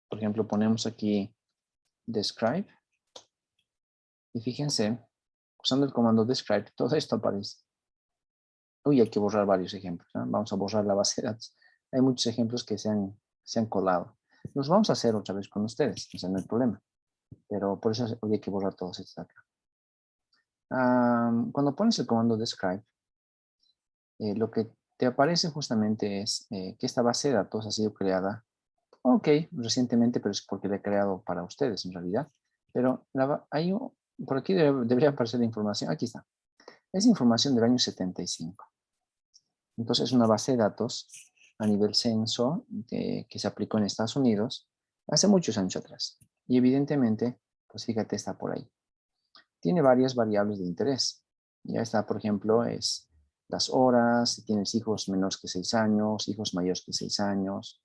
[SPEAKER 1] Por ejemplo, ponemos aquí describe, y fíjense, usando el comando describe, todo esto aparece. Uy, hay que borrar varios ejemplos, ¿no? Vamos a borrar la base de datos. Hay muchos ejemplos que se han colado. Los vamos a hacer otra vez con ustedes, o sea, no hay problema. Pero por eso hoy hay que borrar todos estos acá. Cuando pones el comando describe, lo que te aparece justamente es que esta base de datos ha sido creada, ok, recientemente, pero es porque la he creado para ustedes en realidad. Pero por aquí debería aparecer la información. Aquí está. Es información del año 75. Entonces es una base de datos a nivel censo que se aplicó en Estados Unidos hace muchos años atrás. Y evidentemente, pues fíjate, está por ahí. tiene varias variables de interés. Ya está, por ejemplo, es las horas, si tienes hijos menores que 6 años, hijos mayores que 6 años.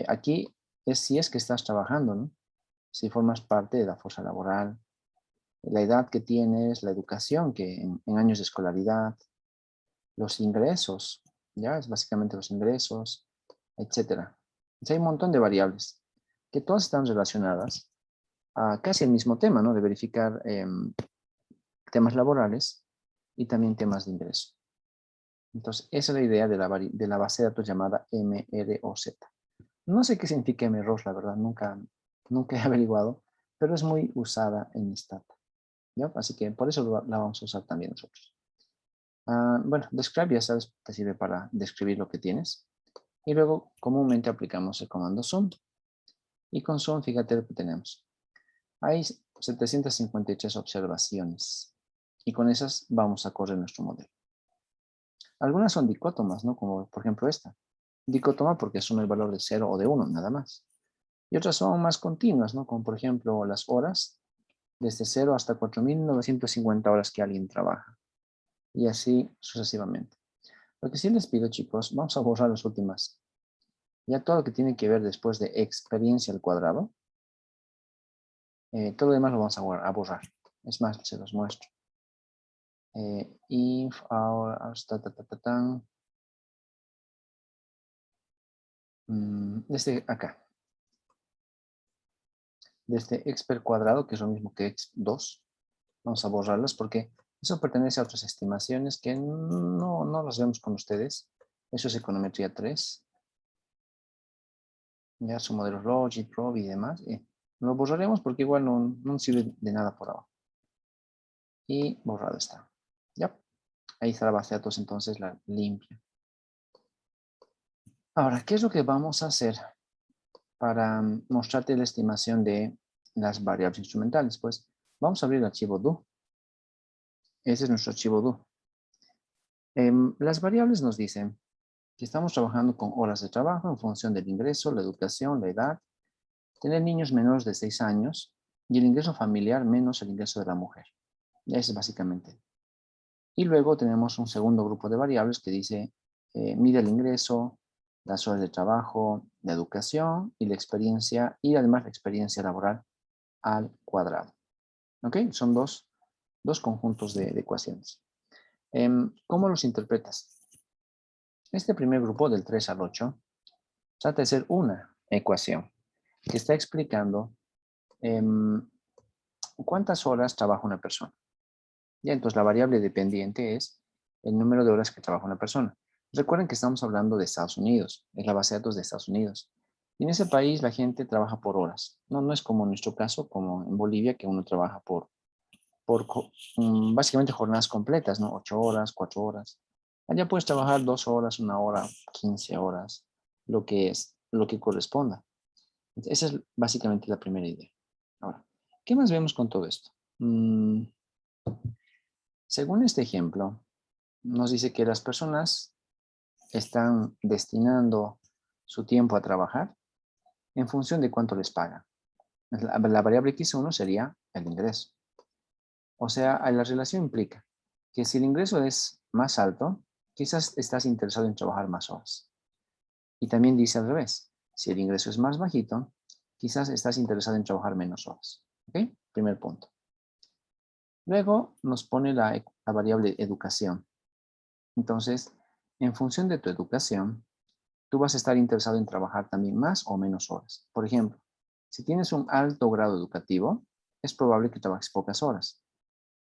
[SPEAKER 1] Aquí es si es que estás trabajando, ¿no? Si formas parte de la fuerza laboral, la edad que tienes, la educación que en años de escolaridad, los ingresos, ya es básicamente los ingresos, etcétera. Entonces, hay un montón de variables que todas están relacionadas a casi el mismo tema, ¿no? De verificar temas laborales y también temas de ingreso. Entonces, esa es la idea de la base de datos llamada MROZ. No sé qué significa MROZ, la verdad, nunca he averiguado, pero es muy usada en Stat. ¿Ya? Así que por eso la vamos a usar también nosotros. Bueno, describe, ya sabes, te sirve para describir lo que tienes. Y luego, comúnmente aplicamos el comando zoom. Y con zoom, fíjate lo que tenemos. Hay 753 observaciones. Y con esas vamos a correr nuestro modelo. Algunas son dicótomas, ¿no? Como por ejemplo esta. Dicótoma porque asume el valor de 0 o de 1, nada más. Y otras son más continuas, ¿no? Como por ejemplo las horas, desde 0 hasta 4.950 horas que alguien trabaja. Y así sucesivamente. Lo que sí les pido, chicos, vamos a borrar las últimas. Ya todo lo que tiene que ver después de experiencia al cuadrado, todo lo demás lo vamos a borrar. Es más, se los muestro. If, our, desde acá. Desde expert cuadrado, que es lo mismo que x2, vamos a borrarlas porque eso pertenece a otras estimaciones que no las vemos con ustedes. Eso es econometría 3. Ya su modelo Logic, Probe y demás. Lo borraremos porque igual no sirve de nada por ahora. Y borrado está. Ya. Ahí está la base de datos, entonces la limpia. Ahora, ¿qué es lo que vamos a hacer para mostrarte la estimación de las variables instrumentales? Pues vamos a abrir el archivo do. Ese es nuestro archivo do. Las variables nos dicen que estamos trabajando con horas de trabajo en función del ingreso, la educación, la edad, tener niños menores de 6 años y el ingreso familiar menos el ingreso de la mujer. Ese es básicamente. Y luego tenemos un segundo grupo de variables que dice mide el ingreso, las horas de trabajo, la educación y la experiencia, y además la experiencia laboral al cuadrado. ¿Ok? Son dos conjuntos de ecuaciones. ¿Cómo los interpretas? Este primer grupo, del 3 al 8, trata de ser una ecuación que está explicando cuántas horas trabaja una persona. Ya, entonces la variable dependiente es el número de horas que trabaja una persona. Recuerden que estamos hablando de Estados Unidos, es la base de datos de Estados Unidos. Y en ese país la gente trabaja por horas. No es como en nuestro caso, como en Bolivia, que uno trabaja por básicamente jornadas completas, ¿no? 8 horas, 4 horas. Allá puedes trabajar 2 horas, 1 hora, 15 horas, lo que corresponda. Esa es básicamente la primera idea. Ahora, ¿qué más vemos con todo esto? Según este ejemplo, nos dice que las personas están destinando su tiempo a trabajar en función de cuánto les pagan. La variable X1 sería el ingreso. O sea, la relación implica que si el ingreso es más alto, quizás estás interesado en trabajar más horas. Y también dice al revés, si el ingreso es más bajito, quizás estás interesado en trabajar menos horas. ¿Ok? Primer punto. Luego nos pone la variable educación. Entonces, en función de tu educación, tú vas a estar interesado en trabajar también más o menos horas. Por ejemplo, si tienes un alto grado educativo, es probable que trabajes pocas horas.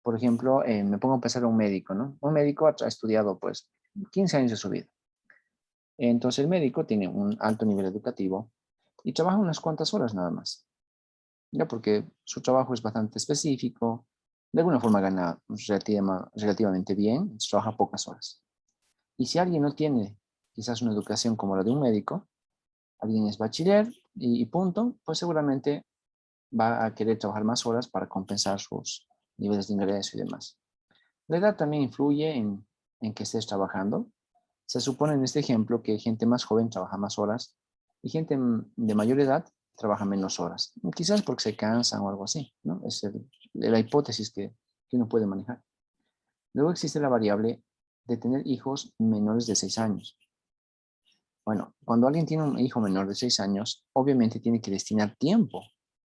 [SPEAKER 1] Por ejemplo, me pongo a pensar en un médico, ¿no? Un médico ha estudiado, pues, 15 años de su vida. Entonces, el médico tiene un alto nivel educativo y trabaja unas cuantas horas nada más. Ya porque su trabajo es bastante específico, de alguna forma gana relativamente bien, trabaja pocas horas. Y si alguien no tiene quizás una educación como la de un médico, alguien es bachiller y punto, pues seguramente va a querer trabajar más horas para compensar sus niveles de ingreso y demás. La edad también influye en que estés trabajando. Se supone en este ejemplo que gente más joven trabaja más horas y gente de mayor edad trabajan menos horas. Quizás porque se cansan o algo así, ¿no? Es la hipótesis que uno puede manejar. Luego existe la variable de tener hijos menores de 6 años. Bueno, cuando alguien tiene un hijo menor de 6 años, obviamente tiene que destinar tiempo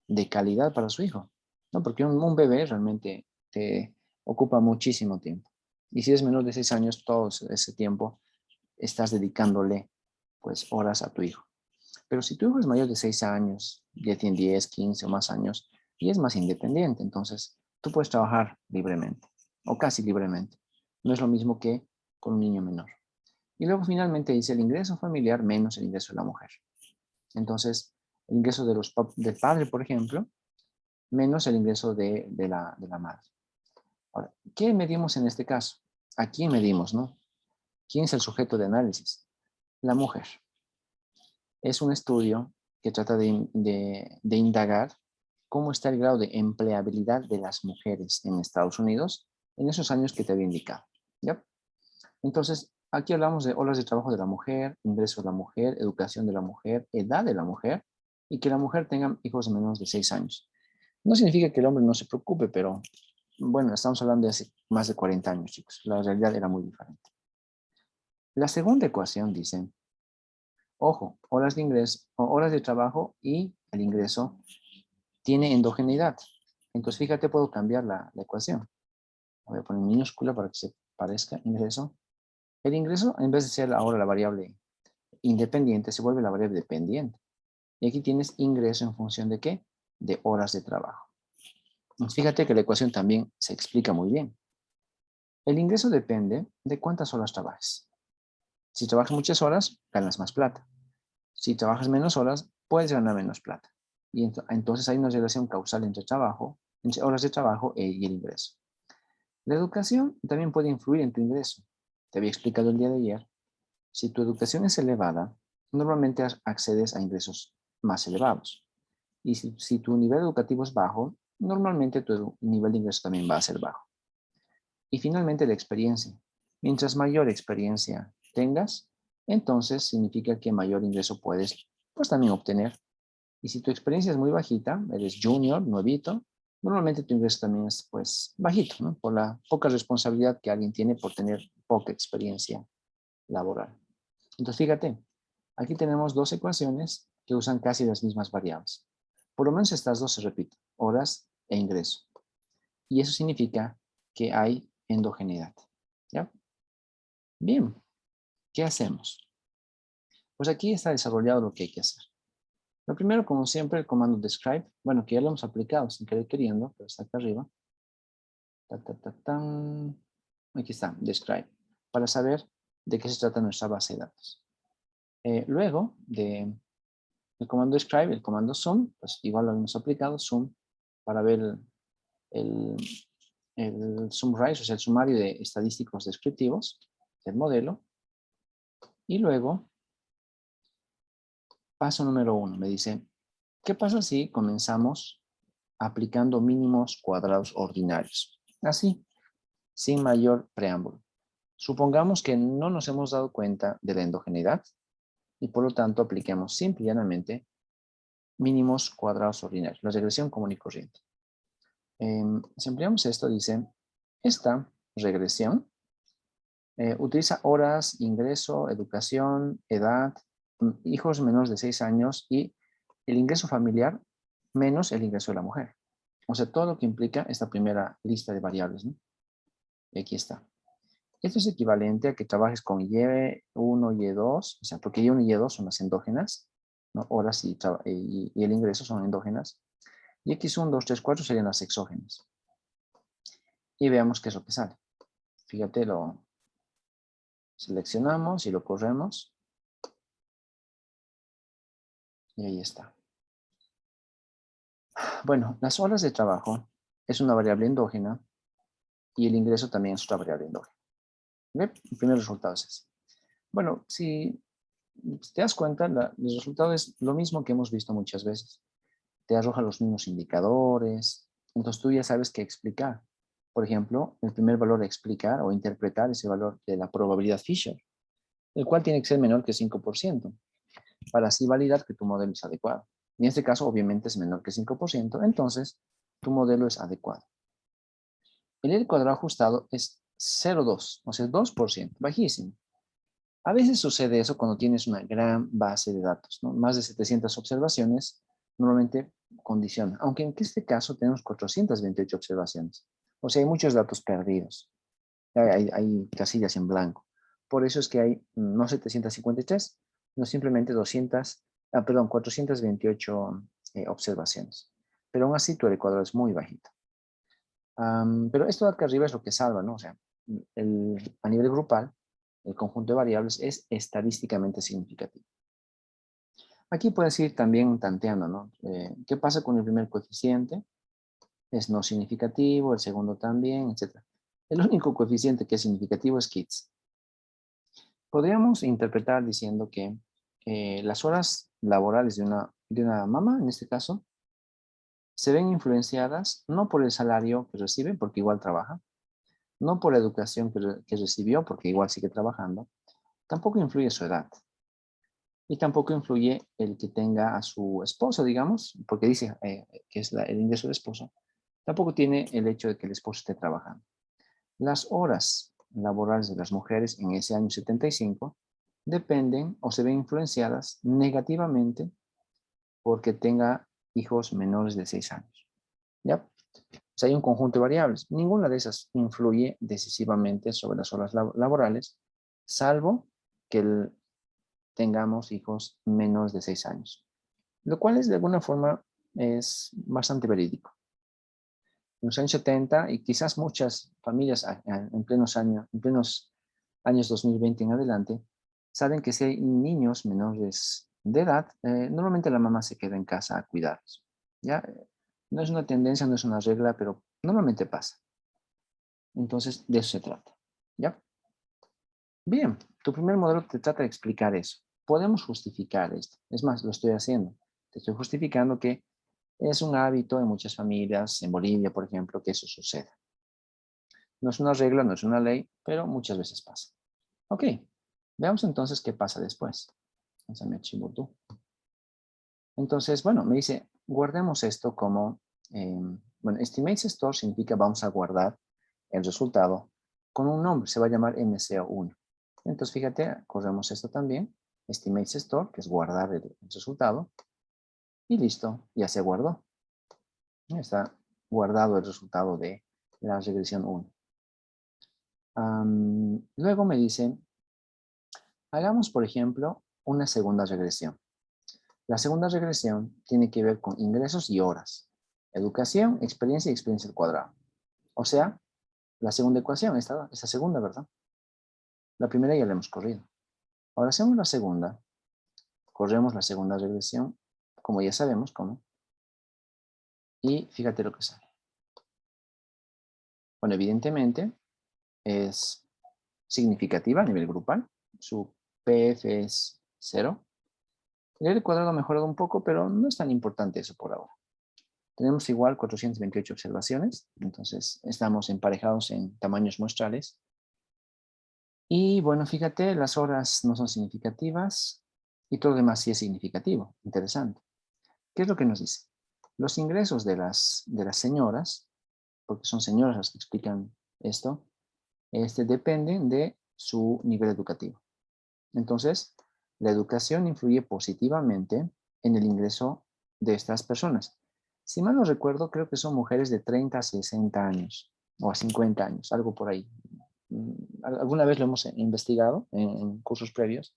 [SPEAKER 1] de calidad para su hijo, ¿no? Porque un bebé realmente te ocupa muchísimo tiempo. Y si es menor de 6 años, todo ese tiempo estás dedicándole, pues, horas a tu hijo. Pero si tu hijo es mayor de 6 años, ya tiene 10, 15 o más años, y es más independiente, entonces tú puedes trabajar libremente, o casi libremente. No es lo mismo que con un niño menor. Y luego finalmente dice el ingreso familiar menos el ingreso de la mujer. Entonces, el ingreso del padre, por ejemplo, menos el ingreso de la madre. Ahora, ¿qué medimos en este caso? ¿A quién medimos, no? ¿Quién es el sujeto de análisis? La mujer. Es un estudio que trata de indagar cómo está el grado de empleabilidad de las mujeres en Estados Unidos en esos años que te había indicado. ¿Ya? Entonces, aquí hablamos de horas de trabajo de la mujer, ingreso de la mujer, educación de la mujer, edad de la mujer y que la mujer tenga hijos de menos de 6 años. No significa que el hombre no se preocupe, pero bueno, estamos hablando de hace más de 40 años, chicos. La realidad era muy diferente. La segunda ecuación dice, ojo, horas de ingreso, horas de trabajo y el ingreso tiene endogeneidad. Entonces, fíjate, puedo cambiar la ecuación. Voy a poner minúscula para que se parezca ingreso. El ingreso, en vez de ser ahora la variable independiente, se vuelve la variable dependiente. Y aquí tienes ingreso en función de ¿qué? De horas de trabajo. Entonces, fíjate que la ecuación también se explica muy bien. El ingreso depende de cuántas horas trabajes. Si trabajas muchas horas, ganas más plata. Si trabajas menos horas, puedes ganar menos plata. Y entonces hay una relación causal entre horas de trabajo y el ingreso. La educación también puede influir en tu ingreso. Te había explicado el día de ayer. Si tu educación es elevada, normalmente accedes a ingresos más elevados. Y si tu nivel educativo es bajo, normalmente tu nivel de ingreso también va a ser bajo. Y finalmente la experiencia. Mientras mayor experiencia tengas, entonces significa que mayor ingreso puedes pues también obtener. Y si tu experiencia es muy bajita, eres junior, nuevito, normalmente tu ingreso también es pues bajito, ¿no? Por la poca responsabilidad que alguien tiene por tener poca experiencia laboral. Entonces fíjate, aquí tenemos dos ecuaciones que usan casi las mismas variables. Por lo menos estas dos se repiten, horas e ingreso. Y eso significa que hay endogeneidad. ¿Ya? Bien, ¿qué hacemos? Pues aquí está desarrollado lo que hay que hacer. Lo primero, como siempre, el comando describe, bueno, que ya lo hemos aplicado sin querer queriendo, pero está acá arriba. Aquí está, describe, para saber de qué se trata nuestra base de datos. Luego del comando describe, el comando sum, pues igual lo hemos aplicado, sum, para ver el, el summarize, o sea, el sumario de estadísticos descriptivos del modelo. Y luego, paso número 1, me dice, ¿qué pasa si comenzamos aplicando mínimos cuadrados ordinarios? Así, sin mayor preámbulo. Supongamos que no nos hemos dado cuenta de la endogeneidad y por lo tanto apliquemos simple y llanamente mínimos cuadrados ordinarios, la regresión común y corriente. Si ampliamos esto, dice, esta regresión utiliza horas, ingreso, educación, edad, hijos menores de 6 años y el ingreso familiar menos el ingreso de la mujer. O sea, todo lo que implica esta primera lista de variables, ¿no? Y aquí está. Esto es equivalente a que trabajes con Y1 y Y2, o sea, porque Y1 y Y2 son las endógenas, ¿no? Horas y el ingreso son endógenas. Y X1, 2, 3, 4 serían las exógenas. Y veamos qué es lo que sale. Fíjate, lo seleccionamos y lo corremos. Y ahí está. Bueno, las horas de trabajo es una variable endógena y el ingreso también es otra variable endógena. ¿Ve? El primer resultado es ese. Bueno, si te das cuenta, el resultado es lo mismo que hemos visto muchas veces. Te arroja los mismos indicadores. Entonces tú ya sabes qué explicar. Por ejemplo, el primer valor a explicar o interpretar es el valor de la probabilidad Fisher, el cual tiene que ser menor que 5%, para así validar que tu modelo es adecuado. En este caso, obviamente, es menor que 5%, entonces tu modelo es adecuado. El R cuadrado ajustado es 0,2, o sea, 2%, bajísimo. A veces sucede eso cuando tienes una gran base de datos, ¿no? Más de 700 observaciones, normalmente condiciona. Aunque en este caso tenemos 428 observaciones. O sea, hay muchos datos perdidos. Hay casillas en blanco. Por eso es que hay no 753, no simplemente 428 observaciones. Pero aún así tu R cuadrado es muy bajito. Pero esto de acá arriba es lo que salva, ¿no? O sea, a nivel grupal, el conjunto de variables es estadísticamente significativo. Aquí puedes ir también tanteando, ¿no? ¿Qué pasa con el primer coeficiente? Es no significativo, el segundo también, etc. El único coeficiente que es significativo es kids. Podríamos interpretar diciendo que las horas laborales de una mamá, en este caso, se ven influenciadas no por el salario que recibe, porque igual trabaja, no por la educación que recibió, porque igual sigue trabajando, tampoco influye su edad. Y tampoco influye el que tenga a su esposo, digamos, porque dice que es el ingreso del esposo. Tampoco tiene el hecho de que el esposo esté trabajando. Las horas laborales de las mujeres en ese año 75 dependen o se ven influenciadas negativamente porque tenga hijos menores de 6 años. ¿Ya? O sea, hay un conjunto de variables. Ninguna de esas influye decisivamente sobre las horas laborales, salvo que tengamos hijos menores de 6 años. Lo cual es de alguna forma es bastante verídico. En los años 70 y quizás muchas familias en plenos años 2020 en adelante, saben que si hay niños menores de edad, normalmente la mamá se queda en casa a cuidarlos. ¿Ya? No es una tendencia, no es una regla, pero normalmente pasa. Entonces, de eso se trata. ¿Ya? Bien, tu primer modelo te trata de explicar eso. Podemos justificar esto. Es más, lo estoy haciendo. Te estoy justificando que es un hábito en muchas familias, en Bolivia, por ejemplo, que eso suceda. No es una regla, no es una ley, pero muchas veces pasa. Ok, veamos entonces qué pasa después. Entonces, bueno, me dice, guardemos esto como, bueno, estimates store significa vamos a guardar el resultado con un nombre, se va a llamar MCO1. Entonces, fíjate, corremos esto también, estimates store, que es guardar el resultado, y listo, ya se guardó. Está guardado el resultado de la regresión 1. Luego me dice, hagamos, por ejemplo, una segunda regresión. La segunda regresión tiene que ver con ingresos y horas. Educación, experiencia y experiencia al cuadrado. O sea, la segunda ecuación, esta segunda, ¿verdad? La primera ya la hemos corrido. Ahora hacemos la segunda. Corremos la segunda regresión, como ya sabemos cómo. Y fíjate lo que sale. Bueno, evidentemente es significativa a nivel grupal. Su PF es 0. El R cuadrado ha mejorado un poco, pero no es tan importante eso por ahora. Tenemos igual 428 observaciones, entonces estamos emparejados en tamaños muestrales. Y bueno, fíjate, las horas no son significativas y todo lo demás sí es significativo. Interesante. ¿Qué es lo que nos dice? Los ingresos de las señoras, porque son señoras las que explican esto, dependen de su nivel educativo. Entonces, la educación influye positivamente en el ingreso de estas personas. Si mal no recuerdo, creo que son mujeres de 30 a 60 años o a 50 años, algo por ahí. Alguna vez lo hemos investigado en cursos previos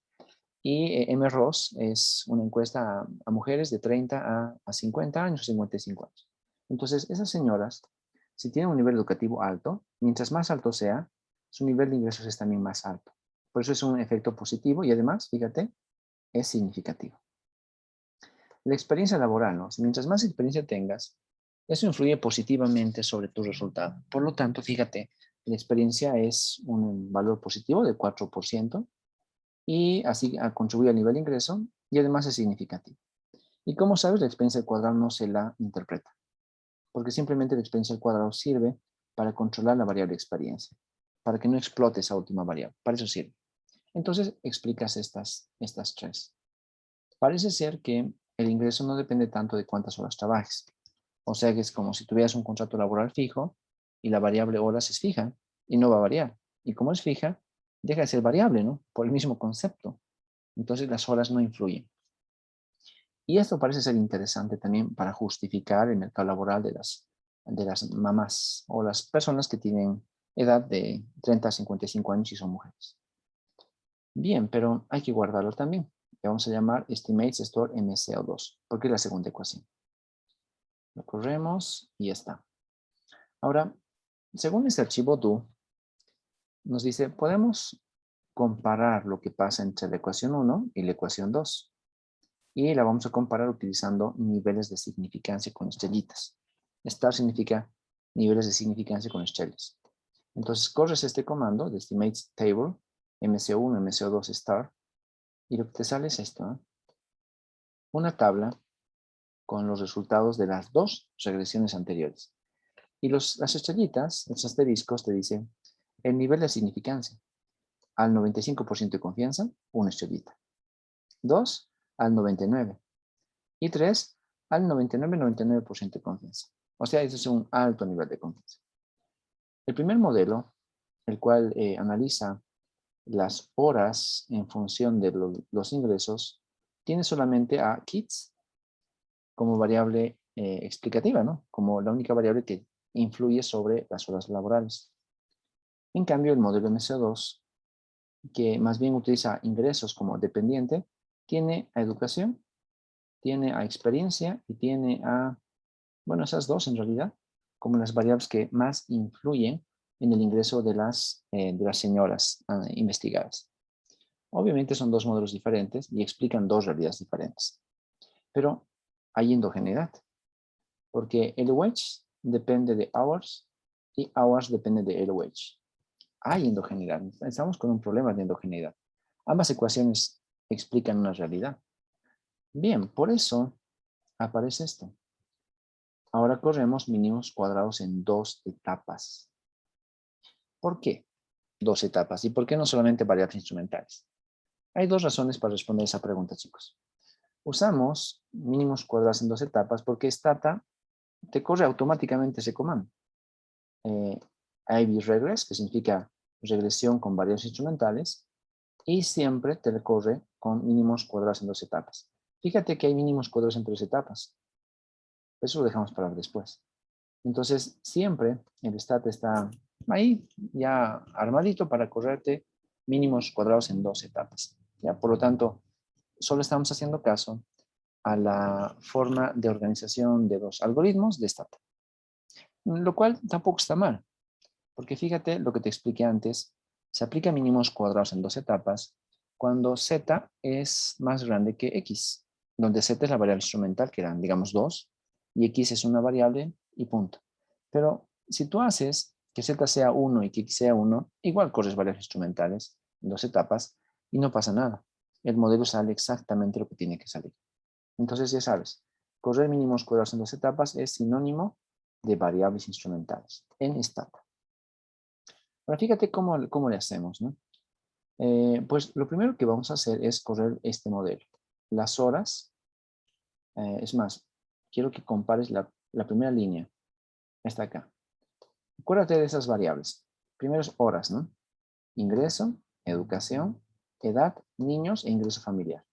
[SPEAKER 1] y M-ROS es una encuesta a mujeres de 30 a 50 años, 55 años. Entonces, esas señoras, si tienen un nivel educativo alto, mientras más alto sea, su nivel de ingresos es también más alto. Por eso es un efecto positivo y además, fíjate, es significativo. La experiencia laboral, ¿no? Mientras más experiencia tengas, eso influye positivamente sobre tu resultado. Por lo tanto, fíjate, la experiencia es un valor positivo de 4% y así contribuye al nivel de ingreso y además es significativo. Y como sabes, la experiencia al cuadrado no se la interpreta, porque simplemente la experiencia al cuadrado sirve para controlar la variable experiencia, para que no explote esa última variable. Para eso sirve. Entonces, explicas estas tres. Parece ser que el ingreso no depende tanto de cuántas horas trabajes. O sea que es como si tuvieras un contrato laboral fijo y la variable horas es fija y no va a variar. Y como es fija, deja de ser variable, ¿no? Por el mismo concepto. Entonces las horas no influyen. Y esto parece ser interesante también para justificar el mercado laboral de las mamás o las personas que tienen edad de 30 a 55 años y son mujeres. Bien, pero hay que guardarlo también. Le vamos a llamar Estimates Store MCO2, porque es la segunda ecuación. Lo corremos y ya está. Ahora, según este archivo do, nos dice, podemos comparar lo que pasa entre la ecuación 1 y la ecuación 2. Y la vamos a comparar utilizando niveles de significancia con estrellitas. Star significa niveles de significancia con estrellas. Entonces corres este comando de Estimates Table, MCO1, MCO2 star, y lo que te sale es esto, ¿eh? Una tabla con los resultados de las dos regresiones anteriores. Y las estrellitas, los asteriscos, te dicen el nivel de significancia. Al 95% de confianza, una estrellita. 2, al 99%. Y 3, al 99% de confianza. O sea, ese es un alto nivel de confianza. El primer modelo, el cual analiza las horas en función de los ingresos, tiene solamente a kids como variable explicativa, ¿no? Como la única variable que influye sobre las horas laborales. En cambio, el modelo MSO2, que más bien utiliza ingresos como dependiente, tiene a educación, tiene a experiencia y tiene a, bueno, esas dos en realidad, como las variables que más influyen en el ingreso de las señoras investigadas. Obviamente son dos modelos diferentes y explican dos realidades diferentes. Pero hay endogeneidad, porque el wedge depende de hours y hours depende de el wedge. Hay endogeneidad. Estamos con un problema de endogeneidad. Ambas ecuaciones explican una realidad. Bien, por eso aparece esto. Ahora corremos mínimos cuadrados en dos etapas. ¿Por qué dos etapas? ¿Y por qué no solamente variables instrumentales? Hay dos razones para responder esa pregunta, chicos. Usamos mínimos cuadrados en dos etapas porque Stata te corre automáticamente ese comando. IB regress, que significa regresión con variables instrumentales, y siempre te recorre con mínimos cuadrados en dos etapas. Fíjate que hay mínimos cuadrados en tres etapas. Eso lo dejamos para después. Entonces, siempre el Stata está ahí ya armadito para correrte mínimos cuadrados en dos etapas. ¿Ya? Por lo tanto, solo estamos haciendo caso a la forma de organización de los algoritmos de Stata. Lo cual tampoco está mal, porque fíjate lo que te expliqué antes, se aplica mínimos cuadrados en dos etapas cuando z es más grande que x, donde z es la variable instrumental, que eran, digamos, 2, y x es una variable y punto. Pero si tú haces que z sea 1 y que x sea 1, igual corres variables instrumentales en dos etapas y no pasa nada. El modelo sale exactamente lo que tiene que salir. Entonces ya sabes, correr mínimos cuadrados en dos etapas es sinónimo de variables instrumentales en Stata. Ahora fíjate cómo le hacemos, ¿no? Pues lo primero que vamos a hacer es correr este modelo. Las horas, es más, quiero que compares la primera línea, esta acá. Acuérdate de esas variables. Primero es horas, ¿no? Ingreso, educación, edad, niños e ingreso familiar.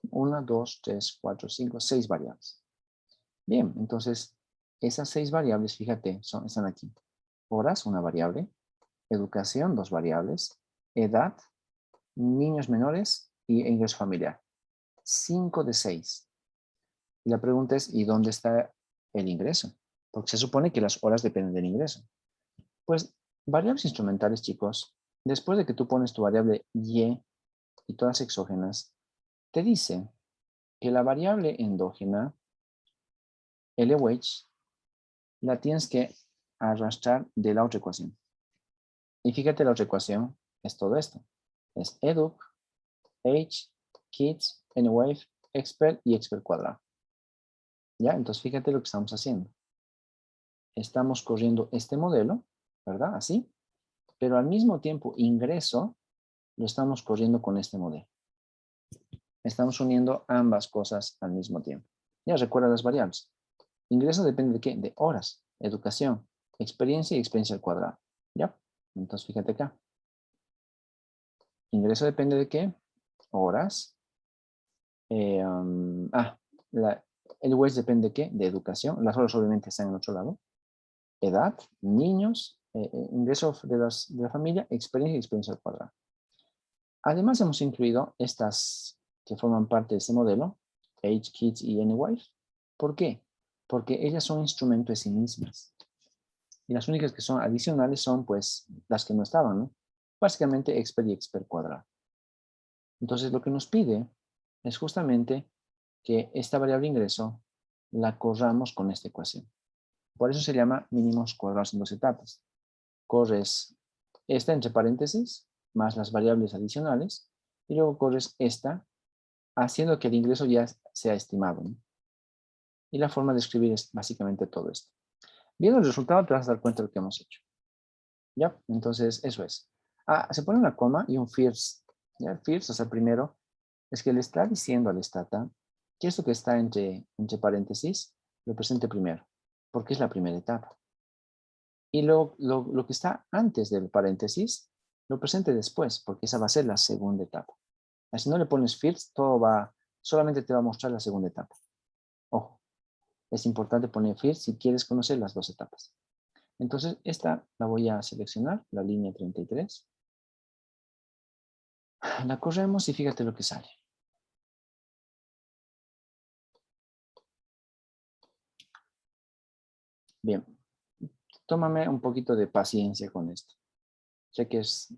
[SPEAKER 1] 1, 2, 3, 4, 5, 6 variables. Bien, entonces, esas 6 variables, fíjate, están aquí. Horas, una variable. Educación, dos variables. Edad, niños menores y ingreso familiar. 5 de 6. Y la pregunta es, ¿y dónde está el ingreso? Porque se supone que las horas dependen del ingreso. Pues, variables instrumentales, chicos, después de que tú pones tu variable y todas exógenas, te dice que la variable endógena, LWH, la tienes que arrastrar de la otra ecuación. Y fíjate, la otra ecuación es todo esto. Es educ, age, kids, nwave, expert y expert cuadrado. ¿Ya? Entonces fíjate lo que estamos haciendo. Estamos corriendo este modelo, ¿verdad? Así. Pero al mismo tiempo ingreso lo estamos corriendo con este modelo. Estamos uniendo ambas cosas al mismo tiempo. Ya recuerda las variables. Ingreso depende de qué? De horas, educación, experiencia y experiencia al cuadrado. ¿Ya? Entonces fíjate acá. Ingreso depende de qué? Horas. El WES depende de qué? De educación. Las horas obviamente están en otro lado. Edad, niños, ingreso de la familia, experiencia y experiencia al cuadrado. Además hemos incluido estas que forman parte de este modelo, Age, Kids y Anywife. ¿Por qué? Porque ellas son instrumento de sí mismas. Y las únicas que son adicionales son pues las que no estaban, ¿no? Básicamente expert y expert cuadrado. Entonces lo que nos pide es justamente que esta variable ingreso la corramos con esta ecuación. Por eso se llama mínimos cuadrados en dos etapas. Corres esta entre paréntesis, más las variables adicionales, y luego corres esta, haciendo que el ingreso ya sea estimado, ¿no? Y la forma de escribir es básicamente todo esto. Viendo el resultado te vas a dar cuenta de lo que hemos hecho. ¿Ya? Entonces, eso es. Se pone una coma y un first. ¿Ya? El first, o sea, primero, es que le está diciendo al stata que esto que está entre paréntesis lo presente primero, porque es la primera etapa. Y lo que está antes del paréntesis lo presente después, porque esa va a ser la segunda etapa. Si no le pones first, solamente te va a mostrar la segunda etapa. Ojo, es importante poner first si quieres conocer las dos etapas. Entonces, esta la voy a seleccionar, la línea 33. La corremos y fíjate lo que sale. Bien, tómame un poquito de paciencia con esto. Sé que es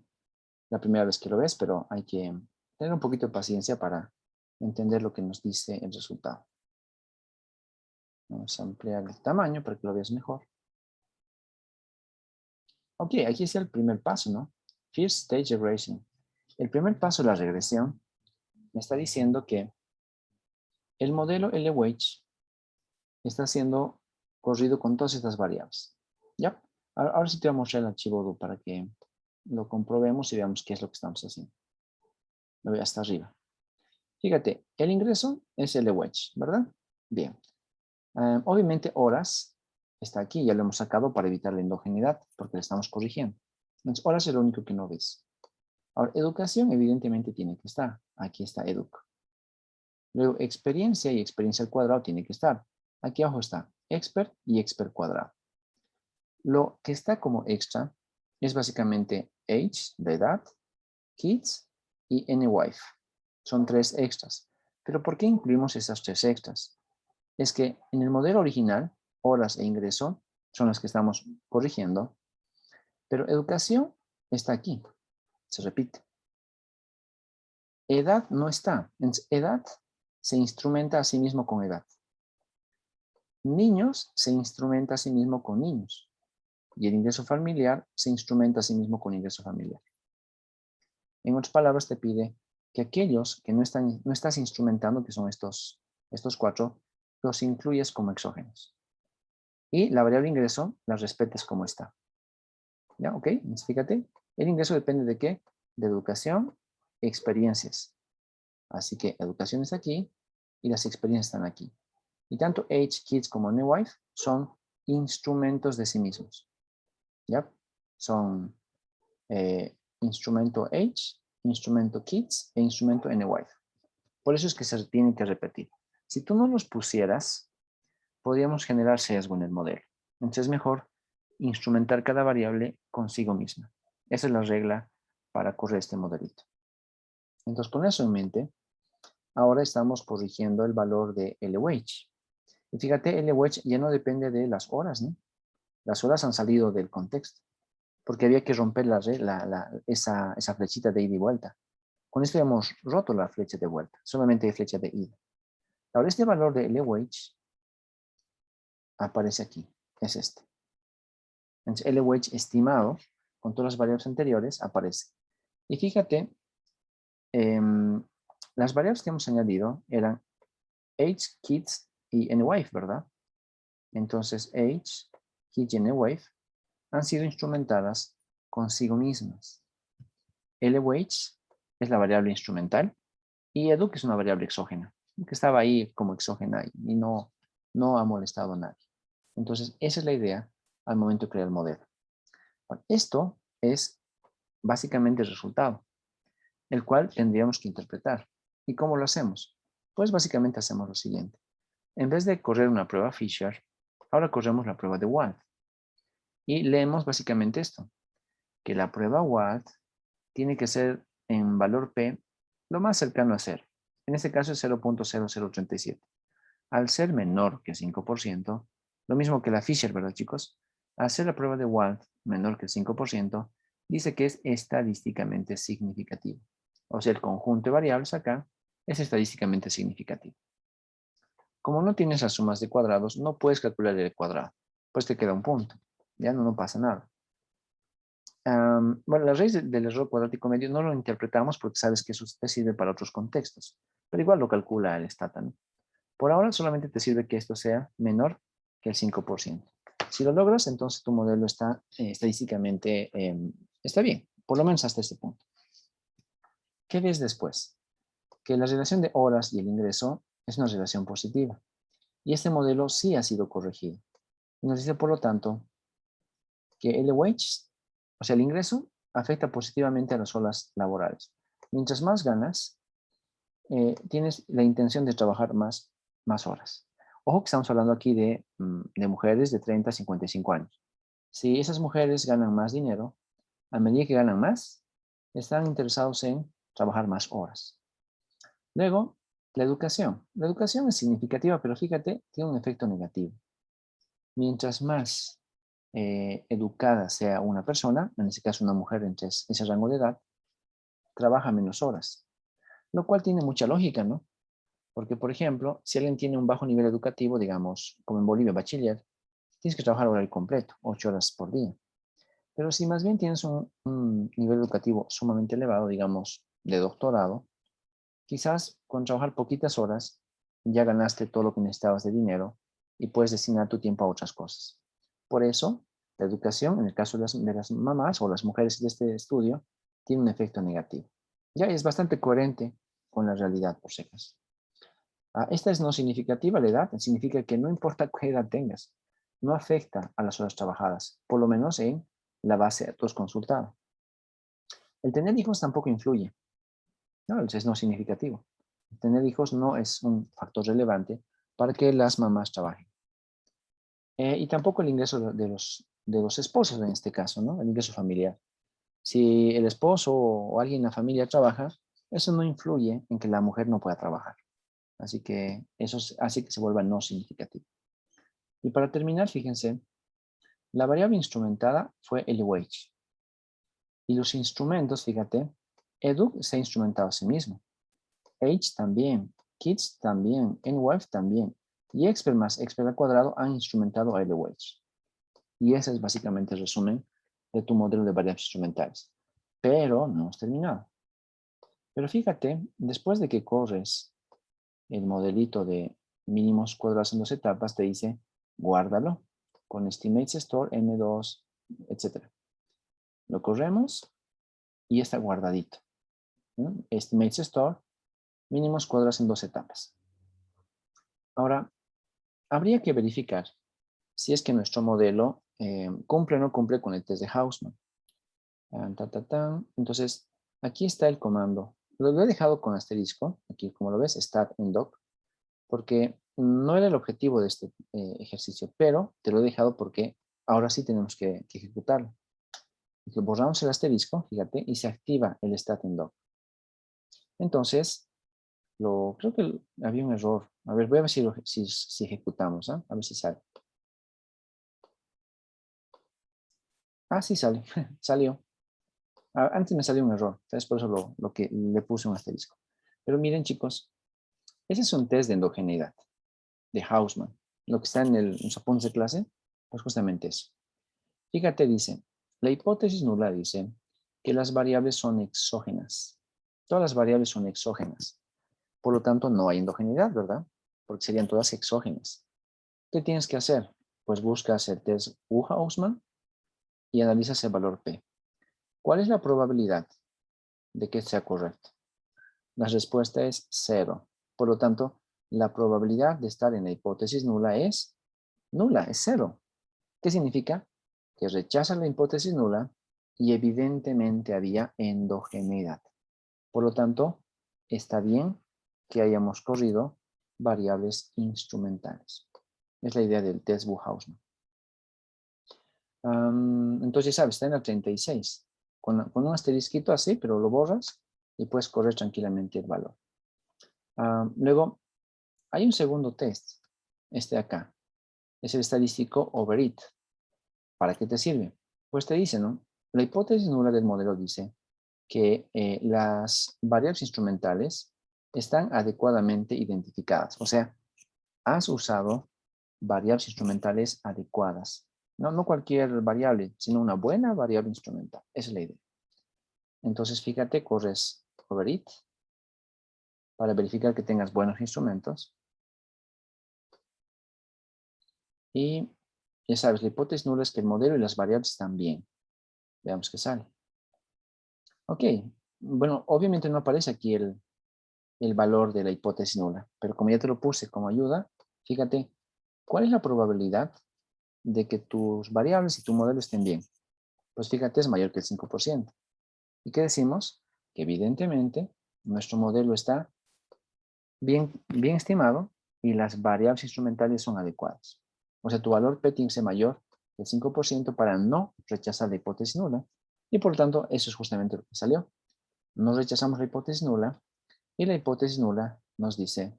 [SPEAKER 1] la primera vez que lo ves, pero hay que tener un poquito de paciencia para entender lo que nos dice el resultado. Vamos a ampliar el tamaño para que lo veas mejor. Ok, aquí está el primer paso, ¿no? First Stage Regression. El primer paso de la regresión me está diciendo que el modelo LWH está siendo corrido con todas estas variables. ¿Ya? Ahora sí te voy a mostrar el archivo DO para que lo comprobemos y veamos qué es lo que estamos haciendo. Me voy hasta arriba. Fíjate, el ingreso es LWH, ¿verdad? Bien. Obviamente horas está aquí, ya lo hemos sacado para evitar la endogeneidad, porque le estamos corrigiendo. Entonces, horas es lo único que no ves. Ahora, educación evidentemente tiene que estar. Aquí está educ. Luego, experiencia y experiencia al cuadrado tiene que estar. Aquí abajo está expert y expert cuadrado. Lo que está como extra es básicamente age, de edad, kids y anywife. Son 3 extras. ¿Pero por qué incluimos esas 3 extras? Es que en el modelo original, horas e ingreso son las que estamos corrigiendo, pero educación está aquí, se repite. Edad no está. Edad se instrumenta a sí mismo con edad. Niños se instrumenta a sí mismo con niños. Y el ingreso familiar se instrumenta a sí mismo con ingreso familiar. En otras palabras, te pide que aquellos que no estás instrumentando, que son estos 4, los incluyes como exógenos. Y la variable ingreso la respetes como está. ¿Ya? ¿Ok? Entonces, fíjate, el ingreso depende de qué? De educación, experiencias. Así que educación está aquí y las experiencias están aquí. Y tanto Age, Kids como Anywife son instrumentos de sí mismos. ¿Ya? Son instrumento Age, instrumento Kids e instrumento Anywife. Por eso es que se tienen que repetir. Si tú no los pusieras, podríamos generar sesgo en el modelo. Entonces es mejor instrumentar cada variable consigo misma. Esa es la regla para correr este modelito. Entonces, con eso en mente, ahora estamos corrigiendo el valor de LWH. Y fíjate, LWH ya no depende de las horas, ¿no? Las horas han salido del contexto, porque había que romper esa flechita de ida y vuelta. Con esto ya hemos roto la flecha de vuelta, solamente hay flecha de ida. Ahora este valor de LWH aparece aquí, es este. Entonces, LWH estimado, con todas las variables anteriores, aparece. Y fíjate, las variables que hemos añadido eran age, kids y anywife, ¿verdad? Entonces, age, kids y anywife han sido instrumentadas consigo mismas. LWH es la variable instrumental Y edu, que es una variable exógena, que estaba ahí como exógena y no ha molestado a nadie. Entonces, esa es la idea al momento de crear el modelo. Bueno, esto es básicamente el resultado, el cual tendríamos que interpretar. ¿Y cómo lo hacemos? Pues básicamente hacemos lo siguiente. En vez de correr una prueba Fisher, ahora corremos la prueba de Watt. Y leemos básicamente esto, que la prueba Watt tiene que ser en valor P lo más cercano a 0. En este caso es 0.0037. Al ser menor que 5%, lo mismo que la Fisher, ¿verdad, chicos? Al ser la prueba de Watt menor que 5%, dice que es estadísticamente significativo. O sea, el conjunto de variables acá es estadísticamente significativo. Como no tienes las sumas de cuadrados, no puedes calcular el cuadrado. Pues te queda un punto. Ya no pasa nada. Bueno, la raíz del error cuadrático medio no lo interpretamos porque sabes que eso te sirve para otros contextos. Pero igual lo calcula el stata, ¿no? Por ahora solamente te sirve que esto sea menor que el 5%. Si lo logras, entonces tu modelo está estadísticamente, está bien, por lo menos hasta este punto. ¿Qué ves después? Que la relación de horas y el ingreso es una relación positiva. Y este modelo sí ha sido corregido. Y nos dice, por lo tanto, que el wage, o sea, el ingreso, afecta positivamente a las horas laborales. Mientras más ganas, tienes la intención de trabajar más horas. Ojo que estamos hablando aquí de mujeres de 30 a 55 años. Si esas mujeres ganan más dinero, a medida que ganan más, están interesados en trabajar más horas. Luego, la educación. La educación es significativa, pero fíjate, tiene un efecto negativo. Mientras más educada sea una persona, en este caso una mujer entre ese rango de edad, trabaja menos horas. Lo cual tiene mucha lógica, ¿no? Porque, por ejemplo, si alguien tiene un bajo nivel educativo, digamos, como en Bolivia, bachiller, tienes que trabajar horario completo, 8 horas por día. Pero si más bien tienes un nivel educativo sumamente elevado, digamos, de doctorado, quizás con trabajar poquitas horas ya ganaste todo lo que necesitabas de dinero y puedes destinar tu tiempo a otras cosas. Por eso, la educación, en el caso de las mamás o las mujeres de este estudio, tiene un efecto negativo. Ya es bastante coherente con la realidad, por si acaso. Esta es no significativa la edad, significa que no importa qué edad tengas, no afecta a las horas trabajadas, por lo menos en la base que tú has consultado. El tener hijos tampoco influye, ¿no? Es no significativo. El tener hijos no es un factor relevante para que las mamás trabajen. Y tampoco el ingreso de los esposos en este caso, ¿no? El ingreso familiar. Si el esposo o alguien en la familia trabaja, eso no influye en que la mujer no pueda trabajar. Así que eso hace que se vuelva no significativo. Y para terminar, fíjense, la variable instrumentada fue el wage. Y los instrumentos, fíjate, edu se ha instrumentado a sí mismo. Age también, kids también, nwef también. Y expert más expert al cuadrado han instrumentado a el wage. Y ese es básicamente el resumen de tu modelo de variables instrumentales. Pero no has terminado. Pero fíjate, después de que corres el modelito de mínimos cuadrados en 2 etapas, te dice, guárdalo con estimates store M2, etc. Lo corremos y está guardadito, ¿no? Estimates store, mínimos cuadrados en 2 etapas. Ahora, habría que verificar si es que nuestro modelo cumple o no cumple con el test de Hausman. Entonces, aquí está el comando. Lo he dejado con asterisco, aquí como lo ves, stat en doc, porque no era el objetivo de este ejercicio, pero te lo he dejado porque ahora sí tenemos que ejecutarlo. Borramos el asterisco, fíjate, y se activa el stat en doc. Entonces, creo que había un error. A ver, voy a ver si ejecutamos, ¿eh? A ver si sale. Sí sale, salió. Antes me salió un error, ¿sabes? Por eso lo que le puse un asterisco. Pero miren, chicos, ese es un test de endogeneidad de Hausman. Lo que está en los apuntes de clase, pues justamente eso. Fíjate, dice, la hipótesis nula dice que las variables son exógenas. Todas las variables son exógenas. Por lo tanto, no hay endogeneidad, ¿verdad? Porque serían todas exógenas. ¿Qué tienes que hacer? Pues buscas el test U-Hausman y analizas el valor P. ¿Cuál es la probabilidad de que sea correcto? La respuesta es 0. Por lo tanto, la probabilidad de estar en la hipótesis nula es nula, es 0. ¿Qué significa? Que rechaza la hipótesis nula y evidentemente había endogeneidad. Por lo tanto, está bien que hayamos corrido variables instrumentales. Es la idea del test Buchhausman. Entonces, sabes, está en la 36. Con un asterisquito así, pero lo borras y puedes correr tranquilamente el valor. Luego, hay un segundo test, este de acá. Es el estadístico overit. ¿Para qué te sirve? Pues te dice, ¿no? La hipótesis nula del modelo dice que las variables instrumentales están adecuadamente identificadas. O sea, has usado variables instrumentales adecuadas. No cualquier variable, sino una buena variable instrumental. Esa es la idea. Entonces, fíjate, corres overit para verificar que tengas buenos instrumentos. Y ya sabes, la hipótesis nula es que el modelo y las variables están bien. Veamos qué sale. Ok, bueno, obviamente no aparece aquí el valor de la hipótesis nula, pero como ya te lo puse como ayuda, fíjate, ¿cuál es la probabilidad de que tus variables y tu modelo estén bien? Pues fíjate, es mayor que el 5%. ¿Y qué decimos? Que evidentemente nuestro modelo está bien estimado y las variables instrumentales son adecuadas. O sea, tu valor P tiene que ser mayor que el 5% para no rechazar la hipótesis nula. Y por lo tanto, eso es justamente lo que salió. No rechazamos la hipótesis nula y la hipótesis nula nos dice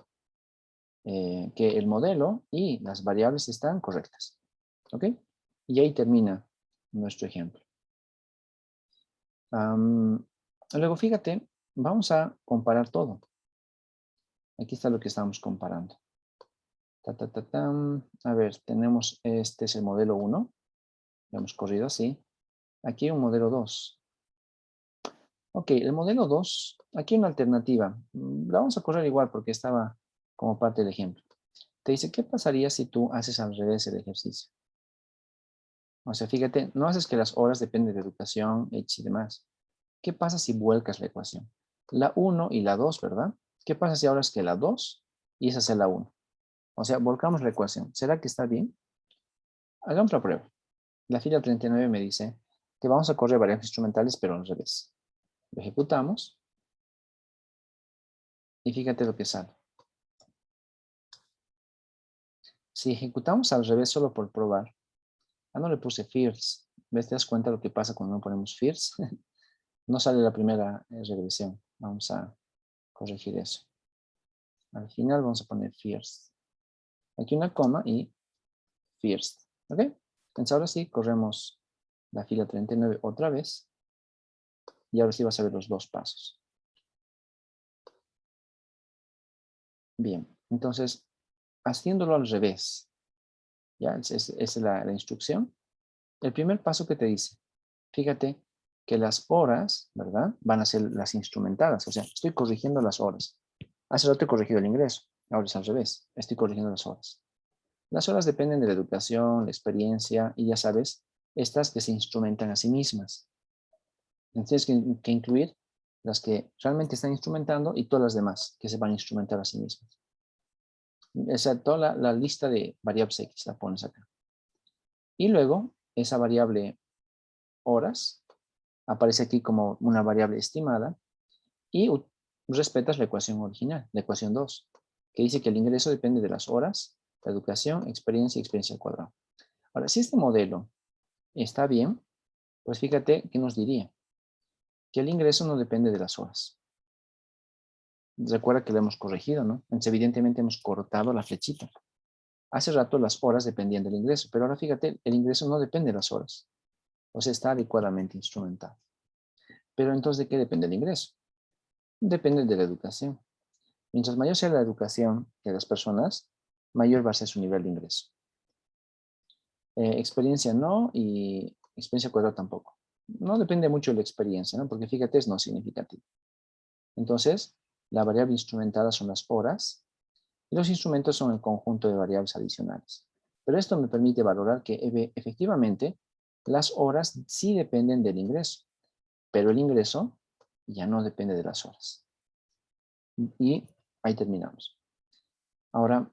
[SPEAKER 1] que el modelo y las variables están correctas. ¿Ok? Y ahí termina nuestro ejemplo. Luego, fíjate, vamos a comparar todo. Aquí está lo que estamos comparando. A ver, tenemos, este es el modelo 1. Lo hemos corrido así. Aquí hay un modelo 2. Ok, el modelo 2, aquí hay una alternativa. La vamos a correr igual porque estaba como parte del ejemplo. Te dice, ¿qué pasaría si tú haces al revés el ejercicio? O sea, fíjate, no haces que las horas dependen de educación, H y demás. ¿Qué pasa si vuelcas la ecuación? La 1 y la 2, ¿verdad? ¿Qué pasa si ahora es que la 2 y esa es la 1? O sea, volcamos la ecuación. ¿Será que está bien? Hagamos la prueba. La fila 39 me dice que vamos a correr variables instrumentales, pero al revés. Lo ejecutamos y fíjate lo que sale. Si ejecutamos al revés solo por probar, no le puse fierce. ¿Ves? ¿Te das cuenta lo que pasa cuando no ponemos fierce? No sale la primera regresión. Vamos a corregir eso. Al final vamos a poner fierce. Aquí una coma y first. ¿Ok? Entonces ahora sí, corremos la fila 39 otra vez. Y ahora sí vas a ver los dos pasos. Bien, entonces, haciéndolo al revés, ¿ya? Esa es la instrucción. El primer paso que te dice, fíjate que las horas, ¿verdad? Van a ser las instrumentadas. O sea, estoy corrigiendo las horas. Hace rato he corregido el ingreso. Ahora es al revés. Estoy corrigiendo las horas. Las horas dependen de la educación, la experiencia y ya sabes, estas que se instrumentan a sí mismas. Entonces tienes que incluir las que realmente están instrumentando y todas las demás que se van a instrumentar a sí mismas. O sea, toda la lista de variables X la pones acá. Y luego, esa variable horas aparece aquí como una variable estimada y respetas la ecuación original, la ecuación 2, que dice que el ingreso depende de las horas, la educación, experiencia y experiencia al cuadrado. Ahora, si este modelo está bien, pues fíjate que nos diría que el ingreso no depende de las horas. Recuerda que lo hemos corregido, ¿no? Entonces, evidentemente hemos cortado la flechita. Hace rato las horas dependían del ingreso, pero ahora fíjate, el ingreso no depende de las horas. O sea, está adecuadamente instrumentado. Pero entonces, ¿de qué depende el ingreso? Depende de la educación. Mientras mayor sea la educación de las personas, mayor va a ser su nivel de ingreso. Experiencia no y experiencia cuadrada tampoco. No depende mucho de la experiencia, ¿no? Porque fíjate, es no significativo. Entonces, la variable instrumentada son las horas y los instrumentos son el conjunto de variables adicionales. Pero esto me permite valorar que efectivamente las horas sí dependen del ingreso, pero el ingreso ya no depende de las horas. Y ahí terminamos. Ahora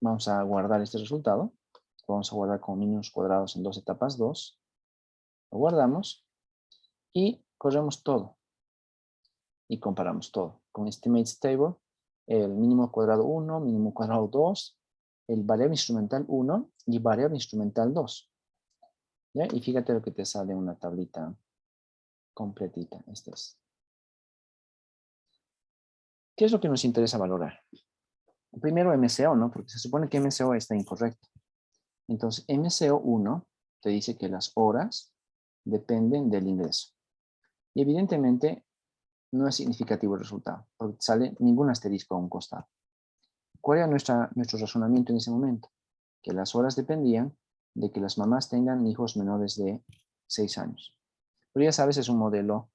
[SPEAKER 1] vamos a guardar este resultado. Lo vamos a guardar como mínimos cuadrados en 2 etapas 2. Lo guardamos y corremos todo. Y comparamos todo. Con Estimates Table, el mínimo cuadrado 1, mínimo cuadrado 2, el variable instrumental 1 y variable instrumental 2. ¿Ya? Y fíjate lo que te sale en una tablita completita. Este es. ¿Qué es lo que nos interesa valorar? Primero MCO, ¿no? Porque se supone que MCO está incorrecto. Entonces, MCO1 te dice que las horas dependen del ingreso. Y evidentemente no es significativo el resultado, porque sale ningún asterisco a un costado. ¿Cuál era nuestro razonamiento en ese momento? Que las horas dependían de que las mamás tengan hijos menores de 6 años. Pero ya sabes, es un modelo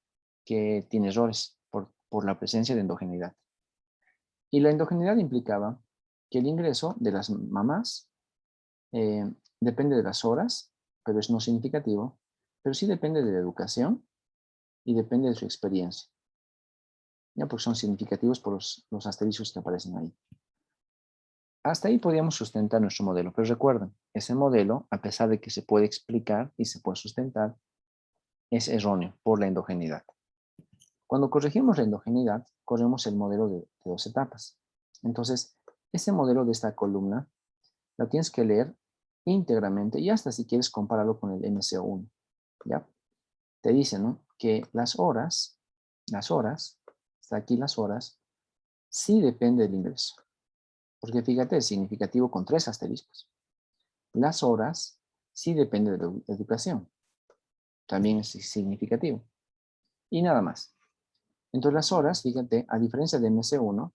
[SPEAKER 1] que tiene errores por la presencia de endogeneidad. Y la endogeneidad implicaba que el ingreso de las mamás depende de las horas, pero es no significativo, pero sí depende de la educación y depende de su experiencia. ¿Ya? Porque son significativos por los asteriscos que aparecen ahí. Hasta ahí podíamos sustentar nuestro modelo, pero recuerden, ese modelo, a pesar de que se puede explicar y se puede sustentar, es erróneo por la endogeneidad. Cuando corregimos la endogeneidad, corremos el modelo de 2 etapas. Entonces, ese modelo de esta columna la tienes que leer íntegramente y hasta si quieres compararlo con el MCO1. ¿Ya? Te dice, ¿no? Que las horas, está aquí las horas, sí depende del ingreso. Porque fíjate, es significativo con 3 asteriscos. Las horas sí depende de la educación. También es significativo. Y nada más. Entonces las horas, fíjate, a diferencia de MC1,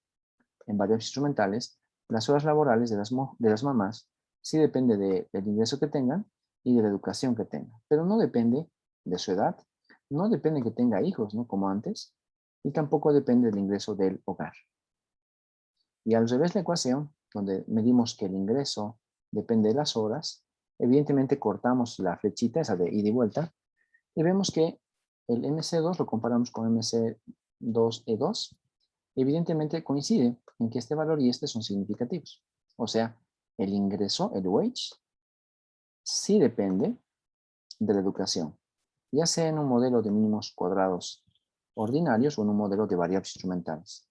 [SPEAKER 1] en variables instrumentales, las horas laborales de las mamás sí depende del ingreso que tengan y de la educación que tengan. Pero no depende de su edad, no depende que tenga hijos, ¿no? Como antes, y tampoco depende del ingreso del hogar. Y al revés la ecuación, donde medimos que el ingreso depende de las horas, evidentemente cortamos la flechita, esa de ida y vuelta, y vemos que el MC2 lo comparamos con MC2E2, evidentemente coincide en que este valor y este son significativos. O sea, el ingreso, el wage, sí depende de la educación, ya sea en un modelo de mínimos cuadrados ordinarios o en un modelo de variables instrumentales.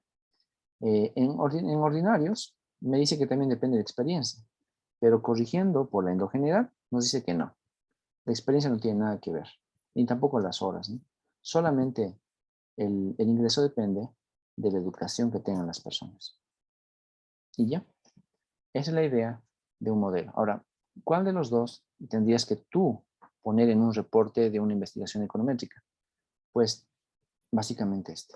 [SPEAKER 1] En ordinarios me dice que también depende de experiencia, pero corrigiendo por la endogeneidad nos dice que no. La experiencia no tiene nada que ver, ni tampoco las horas, ¿no? Solamente el ingreso depende de la educación que tengan las personas. Y ya, esa es la idea de un modelo. Ahora, ¿cuál de los dos tendrías que tú poner en un reporte de una investigación econométrica? Pues básicamente este.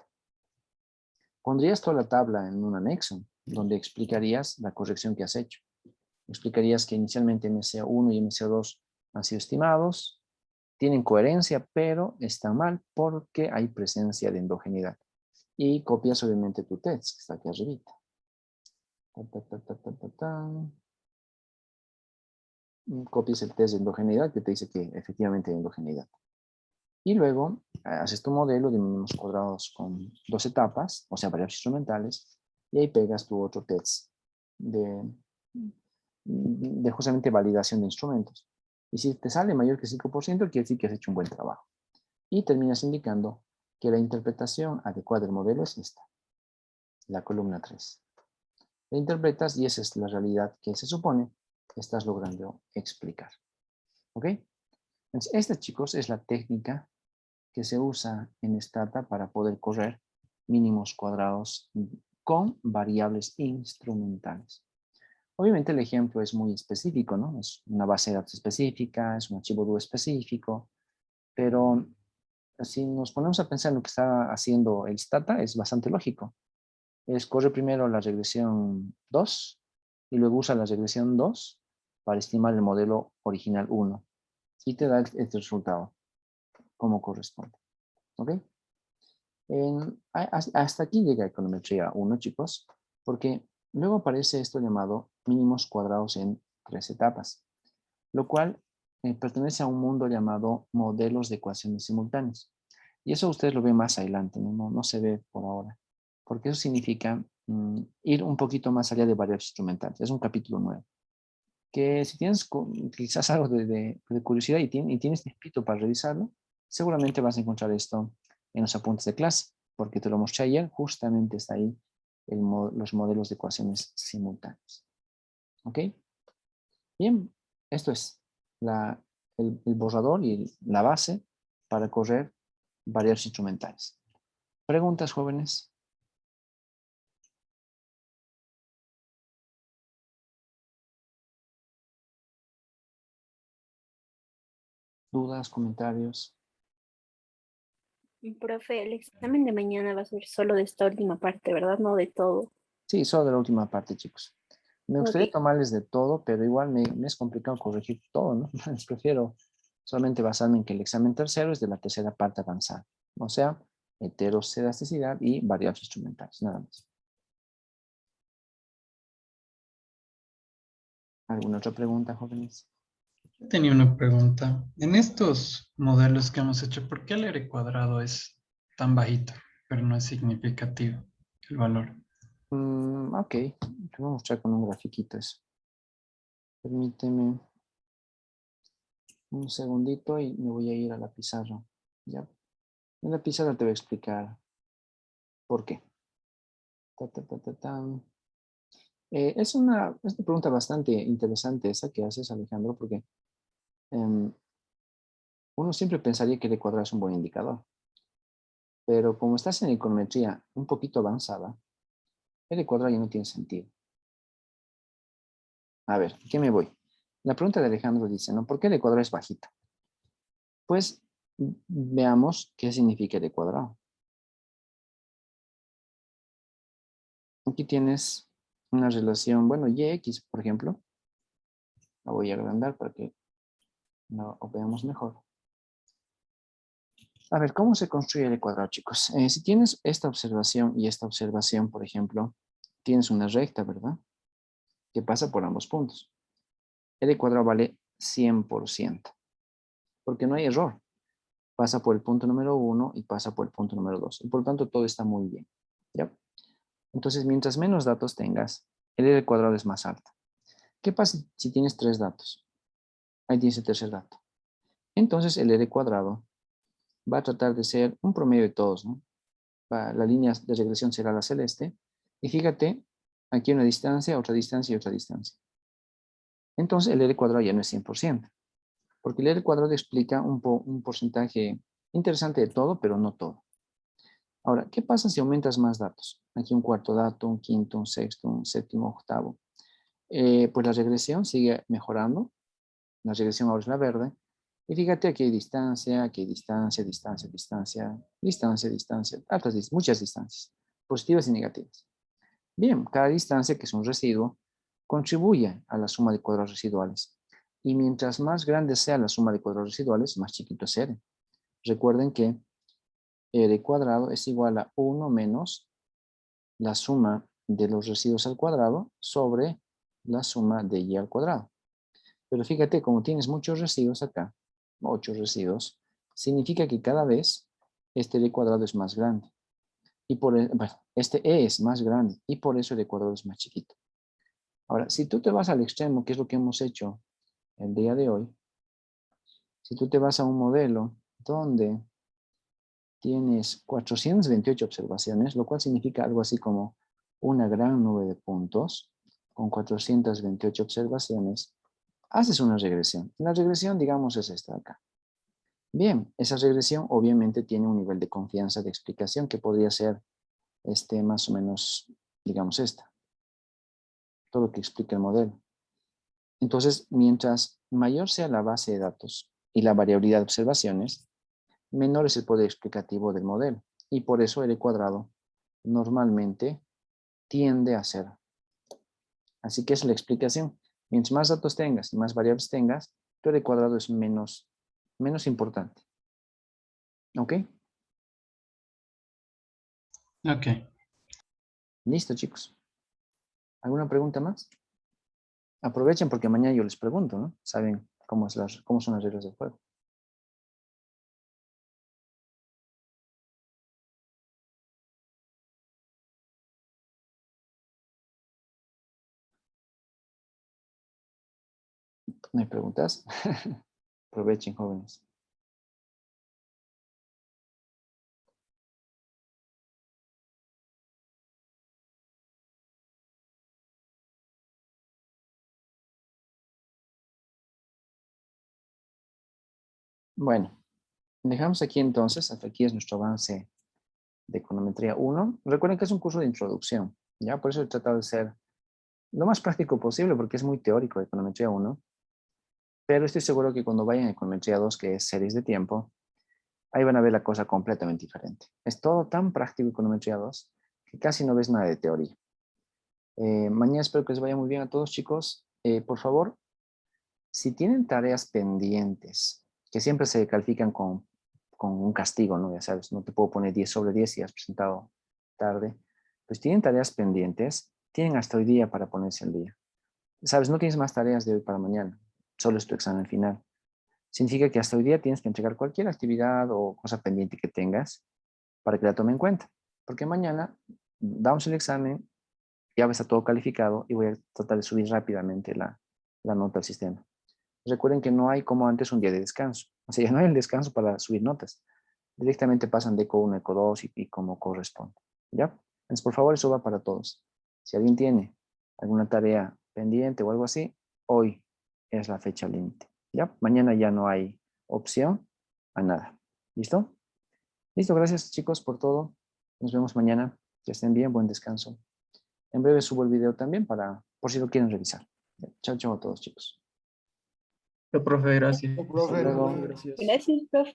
[SPEAKER 1] Pondrías toda la tabla en un anexo donde explicarías la corrección que has hecho. Explicarías que inicialmente MCO1 y MCO2 han sido estimados, tienen coherencia, pero están mal porque hay presencia de endogeneidad. Y copias obviamente tu test, que está aquí arribita. Copias el test de endogeneidad que te dice que efectivamente hay endogeneidad. Y luego haces tu modelo de mínimos cuadrados con 2 etapas, o sea, variables instrumentales, y ahí pegas tu otro test de justamente validación de instrumentos. Y si te sale mayor que 5%, quiere decir que has hecho un buen trabajo. Y terminas indicando que la interpretación adecuada del modelo es esta, la columna 3. La interpretas y esa es la realidad que se supone que estás logrando explicar. ¿Ok? Entonces, esta, chicos, es la técnica que se usa en Stata para poder correr mínimos cuadrados con variables instrumentales. Obviamente el ejemplo es muy específico, ¿no? Es una base de datos específica, es un archivo DO específico, pero si nos ponemos a pensar en lo que está haciendo el Stata, es bastante lógico. Corre primero la regresión 2 y luego usa la regresión 2 para estimar el modelo original 1 y te da este resultado como corresponde. ¿Ok? Hasta aquí llega econometría 1, chicos, porque luego aparece esto llamado mínimos cuadrados en 3 etapas, lo cual pertenece a un mundo llamado modelos de ecuaciones simultáneas. Y eso ustedes lo ven más adelante, no se ve por ahora. porque eso significa ir un poquito más allá de variables instrumentales. Es un capítulo nuevo. Que si tienes quizás algo de curiosidad y tienes tiempito para revisarlo, seguramente vas a encontrar esto en los apuntes de clase, porque te lo mostré ayer, justamente está ahí los modelos de ecuaciones simultáneas. ¿Ok? Bien, esto es el borrador y la base para correr variables instrumentales. ¿Preguntas, jóvenes? ¿Dudas, comentarios?
[SPEAKER 3] Profe, el examen de mañana va a ser solo de esta última parte, ¿verdad? No de todo.
[SPEAKER 1] Sí, solo de la última parte, chicos. Me
[SPEAKER 3] Ok,
[SPEAKER 1] gustaría tomarles de todo, pero igual me es complicado corregir todo, ¿no? Prefiero solamente basarme en que el examen tercero es de la tercera parte avanzada. O sea, heteroscedasticidad y variables instrumentales, nada más. ¿Alguna otra pregunta, jóvenes?
[SPEAKER 4] Tenía una pregunta. En estos modelos que hemos hecho, ¿por qué el R cuadrado es tan bajito, pero no es significativo el valor?
[SPEAKER 1] Ok, te voy a mostrar con un grafiquito eso. Permíteme un segundito y me voy a ir a la pizarra. ¿Ya? En la pizarra te voy a explicar por qué. Tan. Es una pregunta bastante interesante esa que haces, Alejandro, porque em, uno siempre pensaría que el cuadrado es un buen indicador, pero como estás en econometría un poquito avanzada, el cuadrado ya no tiene sentido. A ver, ¿qué me voy? La pregunta de Alejandro dice, ¿no? ¿Por qué el cuadrado es bajito? Pues veamos qué significa el cuadrado. Aquí tienes una relación, bueno, y x, por ejemplo. La voy a agrandar para que lo veamos mejor. A ver, ¿cómo se construye el cuadrado, chicos? Si tienes esta observación y esta observación, por ejemplo, tienes una recta, ¿verdad? Que pasa por ambos puntos. El cuadrado vale 100%, porque no hay error. Pasa por el punto número 1 y pasa por el punto número 2. Y por lo tanto, todo está muy bien. ¿Ya? Entonces, mientras menos datos tengas, el R cuadrado es más alto. ¿Qué pasa si tienes 3 datos? Ahí tienes el tercer dato. Entonces, el R cuadrado va a tratar de ser un promedio de todos, ¿no? La línea de regresión será la celeste. Y fíjate, aquí una distancia, otra distancia y otra distancia. Entonces, el R cuadrado ya no es 100%, porque el R cuadrado explica un porcentaje interesante de todo, pero no todo. Ahora, ¿qué pasa si aumentas más datos? Aquí un cuarto dato, un quinto, un sexto, un séptimo, octavo. Pues la regresión sigue mejorando. La regresión ahora es la verde. Y fíjate, aquí hay distancia, distancia, distancia, distancia, muchas distancias, positivas y negativas. Bien, cada distancia, que es un residuo, contribuye a la suma de cuadrados residuales. Y mientras más grande sea la suma de cuadrados residuales, más chiquito es R. Recuerden que R cuadrado es igual a 1 menos la suma de los residuos al cuadrado sobre la suma de y al cuadrado. Pero fíjate, como tienes muchos residuos acá, 8 residuos, significa que cada vez este R cuadrado es más grande. Y bueno, este E es más grande y por eso el cuadrado es más chiquito. Ahora, si tú te vas al extremo, que es lo que hemos hecho el día de hoy, si tú te vas a un modelo donde tienes 428 observaciones, lo cual significa algo así como una gran nube de puntos con 428 observaciones, haces una regresión. La regresión, digamos, es esta de acá. Bien, esa regresión obviamente tiene un nivel de confianza de explicación que podría ser más o menos, digamos, esta. Todo lo que explica el modelo. Entonces, mientras mayor sea la base de datos y la variabilidad de observaciones, menor es el poder explicativo del modelo. Y por eso el cuadrado normalmente tiende a ser. Así que es la explicación. Mientras más datos tengas y más variables tengas, tu R cuadrado es menos importante. ¿Ok?
[SPEAKER 4] Ok.
[SPEAKER 1] Listo, chicos. ¿Alguna pregunta más? Aprovechen porque mañana yo les pregunto, ¿no? Saben cómo son las reglas del juego. ¿No hay preguntas? Aprovechen, jóvenes. Bueno, dejamos aquí entonces, hasta aquí es nuestro avance de econometría 1. Recuerden que es un curso de introducción, ¿ya? Por eso he tratado de ser lo más práctico posible, porque es muy teórico de econometría 1. Pero estoy seguro que cuando vayan a econometría 2, que es series de tiempo, ahí van a ver la cosa completamente diferente. Es todo tan práctico econometría 2 que casi no ves nada de teoría. Mañana espero que les vaya muy bien a todos, chicos. Por favor, si tienen tareas pendientes, que siempre se califican con un castigo, ¿no? Ya sabes, no te puedo poner 10 sobre 10 si has presentado tarde. Pues tienen tareas pendientes, tienen hasta hoy día para ponerse al día. Sabes, no tienes más tareas de hoy para mañana, solo es tu examen final. Significa que hasta hoy día tienes que entregar cualquier actividad o cosa pendiente que tengas para que la tome en cuenta. Porque mañana damos el examen, ya va a estar todo calificado y voy a tratar de subir rápidamente la nota al sistema. Recuerden que no hay como antes un día de descanso. O sea, ya no hay el descanso para subir notas. Directamente pasan de ECO 1 a ECO 2 y como corresponde. ¿Ya? Entonces, por favor, eso va para todos. Si alguien tiene alguna tarea pendiente o algo así, hoy es la fecha límite. ¿Ya? Mañana ya no hay opción a nada. ¿Listo? Listo, gracias chicos por todo. Nos vemos mañana. Que estén bien, buen descanso. En breve subo el video también por si lo quieren revisar. Chao, chao a todos chicos.
[SPEAKER 4] Profe, gracias.
[SPEAKER 1] Hasta luego.
[SPEAKER 3] Gracias, profe.